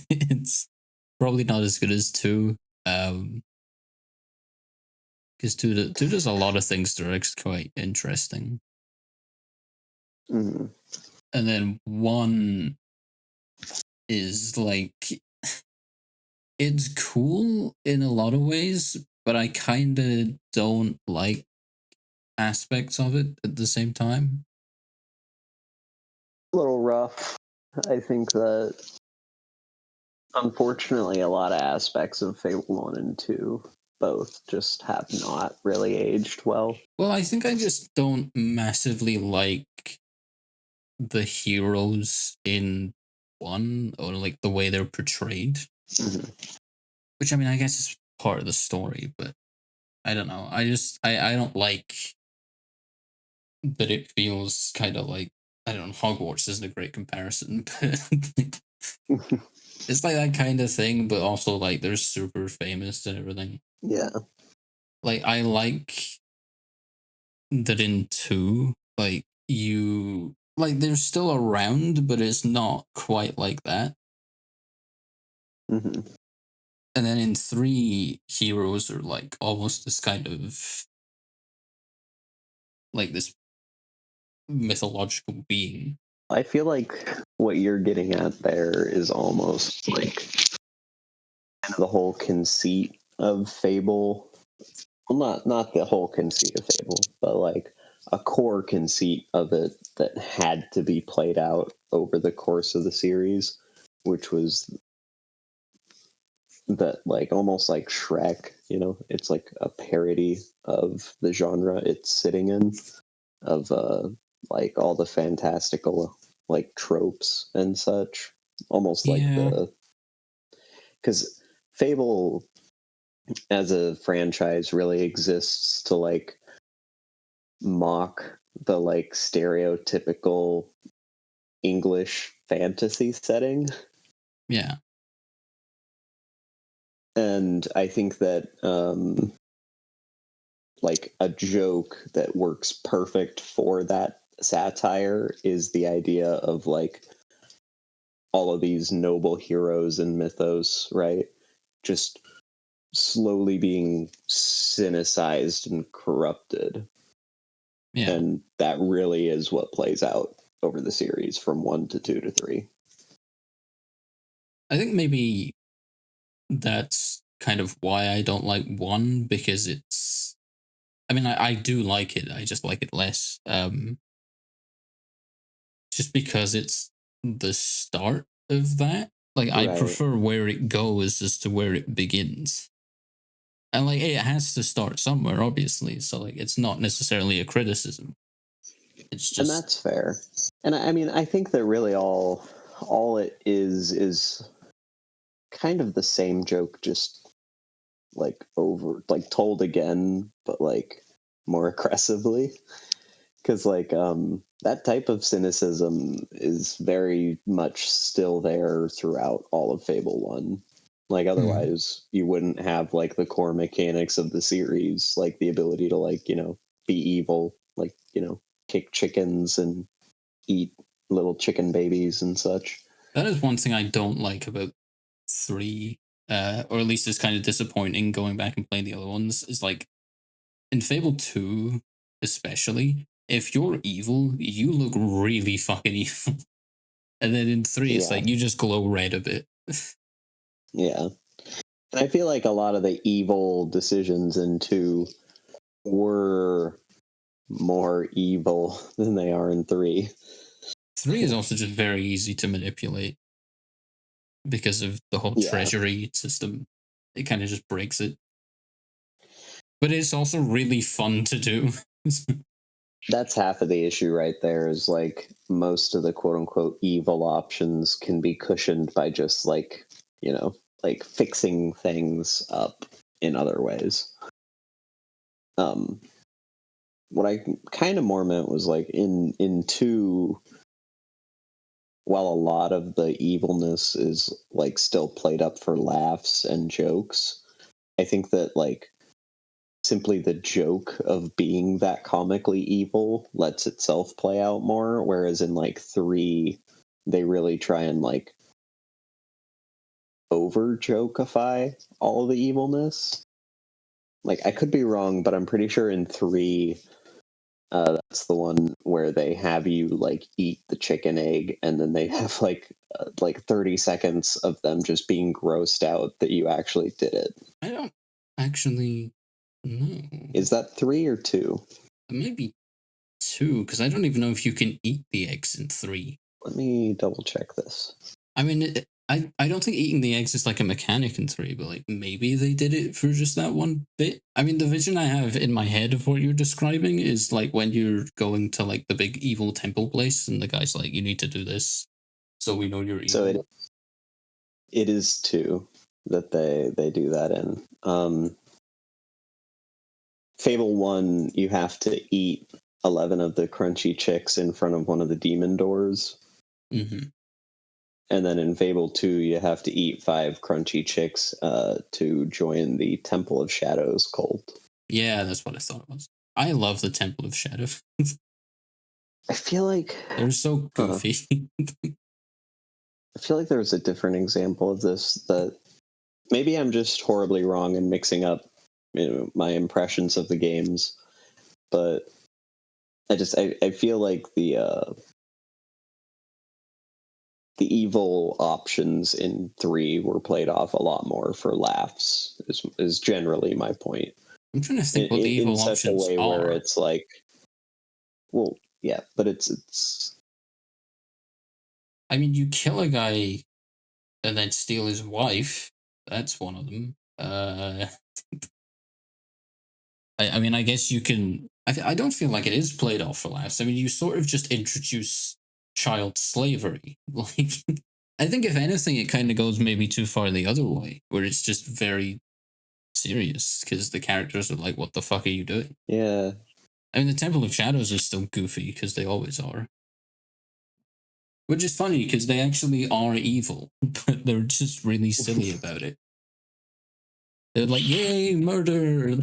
it's probably not as good as 2. Because 2 does a lot of things that are actually quite interesting. Mm-hmm. And then 1 is like, it's cool in a lot of ways, but I kind of don't like aspects of it at the same time. A little rough. I think that unfortunately a lot of aspects of Fable 1 and 2 both just have not really aged well. Well, I think I just don't massively like the heroes in 1 or like the way they're portrayed. Mm-hmm. Which, I mean, I guess is part of the story, but I don't know. I don't like that it feels kind of like, I don't know, Hogwarts isn't a great comparison, but it's like that kind of thing, but also like they're super famous and everything. Yeah. Like, I like that in 2, like, they're still around, but it's not quite like that. Mm-hmm. And then in 3, heroes are like almost this kind of like this mythological being. I feel like what you're getting at there is almost like kind of the whole conceit of Fable. Well, not the whole conceit of Fable, but like a core conceit of it that had to be played out over the course of the series, which was that like almost like Shrek, you know, it's like a parody of the genre it's sitting in, of like all the fantastical like tropes and such, almost like because Fable as a franchise really exists to like mock the like stereotypical English fantasy setting. Yeah. And I think that like a joke that works perfect for that satire is the idea of like all of these noble heroes in mythos, right? Just slowly being cynicized and corrupted. Yeah. And that really is what plays out over the series from 1 to 2 to 3. I think maybe that's kind of why I don't like 1, because it's, I mean, I do like it, I just like it less. Just because it's the start of that. Like, I Right. prefer where it goes as to where it begins. And like, it has to start somewhere, obviously. So like, it's not necessarily a criticism. It's And just that's fair. And I mean, I think that really all it is kind of the same joke, just like told again, but like more aggressively. Because like that type of cynicism is very much still there throughout all of Fable 1. Like otherwise you wouldn't have like the core mechanics of the series, like the ability to like, be evil, like, kick chickens and eat little chicken babies and such. that is one thing I don't like about 3, or at least it's kind of disappointing going back and playing the other ones, is like in Fable 2, especially, if you're evil, you look really fucking evil. And then in 3, it's Yeah. like you just glow red a bit. Yeah. And I feel like a lot of the evil decisions in 2 were more evil than they are in 3. 3 is also just very easy to manipulate because of the whole Yeah. treasury system. It kind of just breaks it. But it's also really fun to do. That's half of the issue right there, is like most of the quote unquote evil options can be cushioned by just like, like fixing things up in other ways. What I kind of more meant was like in 2, while a lot of the evilness is like still played up for laughs and jokes, I think that like simply the joke of being that comically evil lets itself play out more, whereas in like 3 they really try and like over jokify all the evilness. Like I could be wrong, but I'm pretty sure in 3 that's the one where they have you like eat the chicken egg, and then they have like 30 seconds of them just being grossed out that you actually did it. I don't actually know. Is that 3 or 2? Maybe 2, because I don't even know if you can eat the eggs in 3. Let me double check this. I mean, I don't think eating the eggs is like a mechanic in 3, but like maybe they did it for just that one bit. I mean, the vision I have in my head of what you're describing is like when you're going to like the big evil temple place, and the guy's like, "You need to do this, so we know you're evil." So it is 2 that they do that in. Fable 1, you have to eat 11 of the crunchy chicks in front of one of the demon doors. Mm-hmm. And then in Fable 2, you have to eat 5 crunchy chicks to join the Temple of Shadows cult. Yeah, that's what I thought it was. I love the Temple of Shadow. I feel like They're so goofy. I feel like there was a different example of this that maybe I'm just horribly wrong and mixing up my impressions of the games, but I feel like the evil options in 3 were played off a lot more for laughs, is generally my point. I'm trying to think what the evil in such a options way are. where it's like, well, yeah, but it's. I mean, you kill a guy and then steal his wife. That's one of them. I mean, I guess you can. I don't feel like it is played off for laughs. I mean, you sort of just introduce child slavery. Like, I think if anything, it kind of goes maybe too far the other way, where it's just very serious because the characters are like, "What the fuck are you doing?" Yeah. I mean, the Temple of Shadows is still goofy because they always are. Which is funny because they actually are evil, but they're just really silly about it. They're like, "Yay, murder!"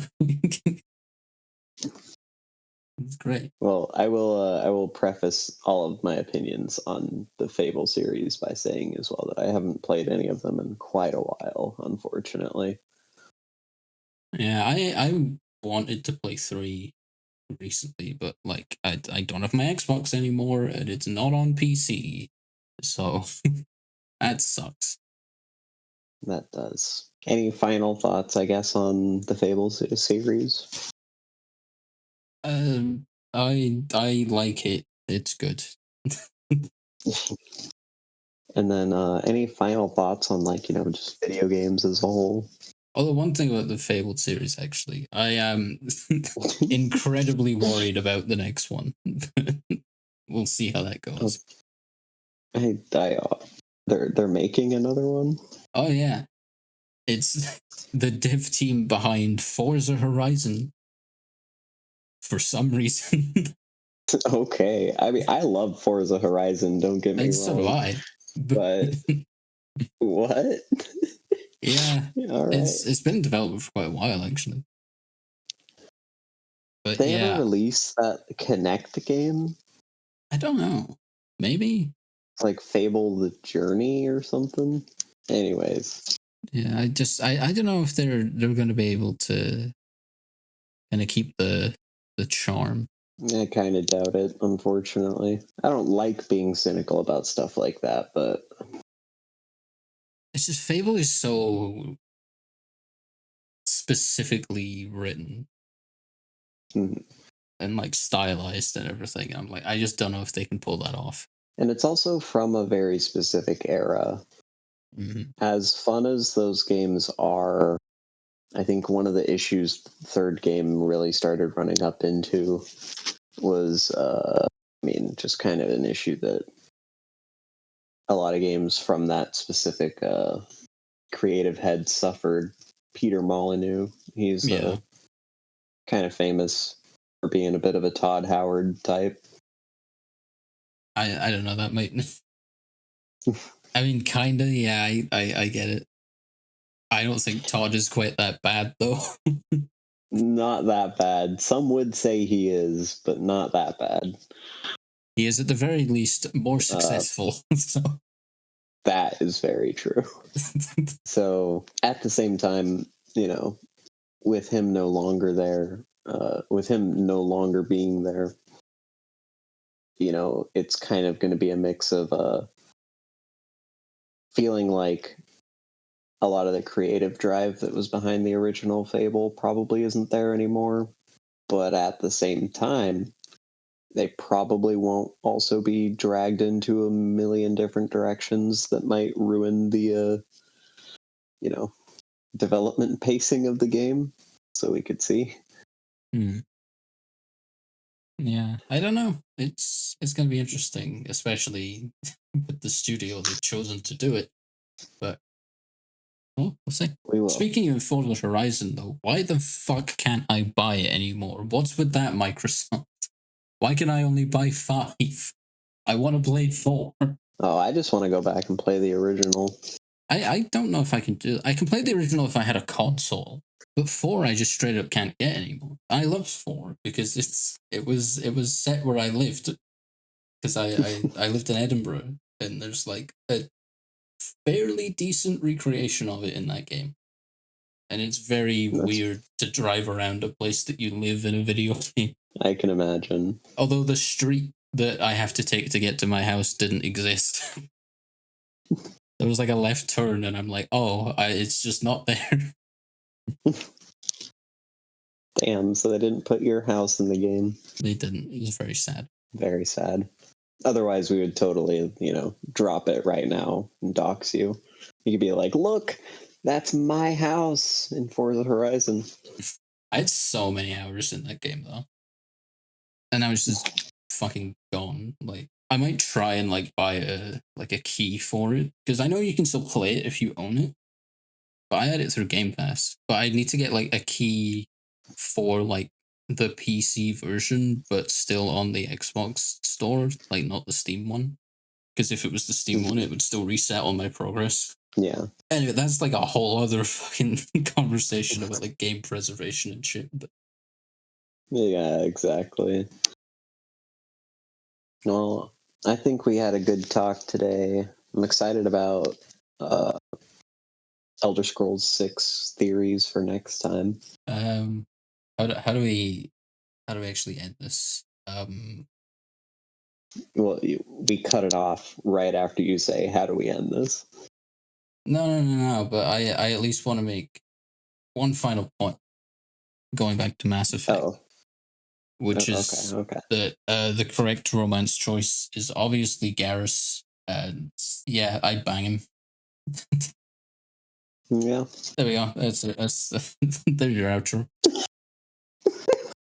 It's great. Well, I will preface all of my opinions on the Fable series by saying as well that I haven't played any of them in quite a while, unfortunately. Yeah, I wanted to play 3 recently, but like I don't have my Xbox anymore, and it's not on PC, so that sucks. That does. Any final thoughts, I guess, on the Fable series? I like it. It's good. And then any final thoughts on just video games as a whole? Although one thing about the Fabled series, actually, I am incredibly worried about the next one. We'll see how that goes. They're making another one? Oh yeah, it's the dev team behind Forza Horizon. For some reason. Okay. I mean, I love Forza Horizon, don't get me wrong. So do I. But what? Yeah. All right. It's been in development for quite a while, actually. But they ever release that Kinect game? I don't know. Maybe. It's like Fable the Journey or something. Anyways. Yeah, I don't know if they're going to be able to kind of keep the charm. I kind of doubt it, unfortunately. I don't like being cynical about stuff like that, but it's just Fable is so specifically written and like stylized and everything. I'm like, I just don't know if they can pull that off. And it's also from a very specific era. Mm-hmm. As fun as those games are, I think one of the issues the third game really started running up into was, just kind of an issue that a lot of games from that specific creative head suffered. Peter Molyneux, he's kind of famous for being a bit of a Todd Howard type. I don't know, that might... I mean, kind of, yeah, I get it. I don't think Todd is quite that bad, though. Not that bad. Some would say he is, but not that bad. He is, at the very least, more successful. So. That is very true. So, at the same time, with him no longer there, with him no longer being there, it's kind of going to be a mix of feeling like a lot of the creative drive that was behind the original Fable probably isn't there anymore. But at the same time, they probably won't also be dragged into a million different directions that might ruin the, development pacing of the game. So we could see. Yeah, I don't know. It's going to be interesting, especially with the studio they've chosen to do it. But we'll see. We will. Speaking of Forza Horizon, though, why the fuck can't I buy it anymore? What's with that, Microsoft? Why can I only buy 5? I want to play 4. Oh, I just want to go back and play the original. I don't know if I can do it. I can play the original if I had a console, but 4 I just straight up can't get anymore. I love 4 because it was set where I lived, because I lived in Edinburgh, and there's like a fairly decent recreation of it in that game. And it's very weird to drive around a place that you live in a video game. I can imagine. Although the street that I have to take to get to my house didn't exist. There was like a left turn, and I'm like, it's just not there. Damn, so they didn't put your house in the game. They didn't. It was very sad. Very sad. Otherwise, we would totally, drop it right now and dox you. You could be like, look, that's my house in Forza Horizon. I had so many hours in that game, though. And I was just fucking gone. Like, I might try and, buy a key for it, because I know you can still play it if you own it. But I had it through Game Pass. But I'd need to get, a key for, the PC version, but still on the Xbox store, not the Steam one. Because if it was the Steam one, it would still reset on my progress. Yeah. Anyway, that's a whole other fucking conversation about game preservation and shit. But yeah, exactly. Well, I think we had a good talk today. I'm excited about Elder Scrolls 6 theories for next time. How do we actually end this? Well, we cut it off right after you say, how do we end this? No, but I at least want to make one final point, going back to Mass Effect, which is that the correct romance choice is obviously Garrus, Yeah, I'd bang him. Yeah. There we go. That's there's your outro.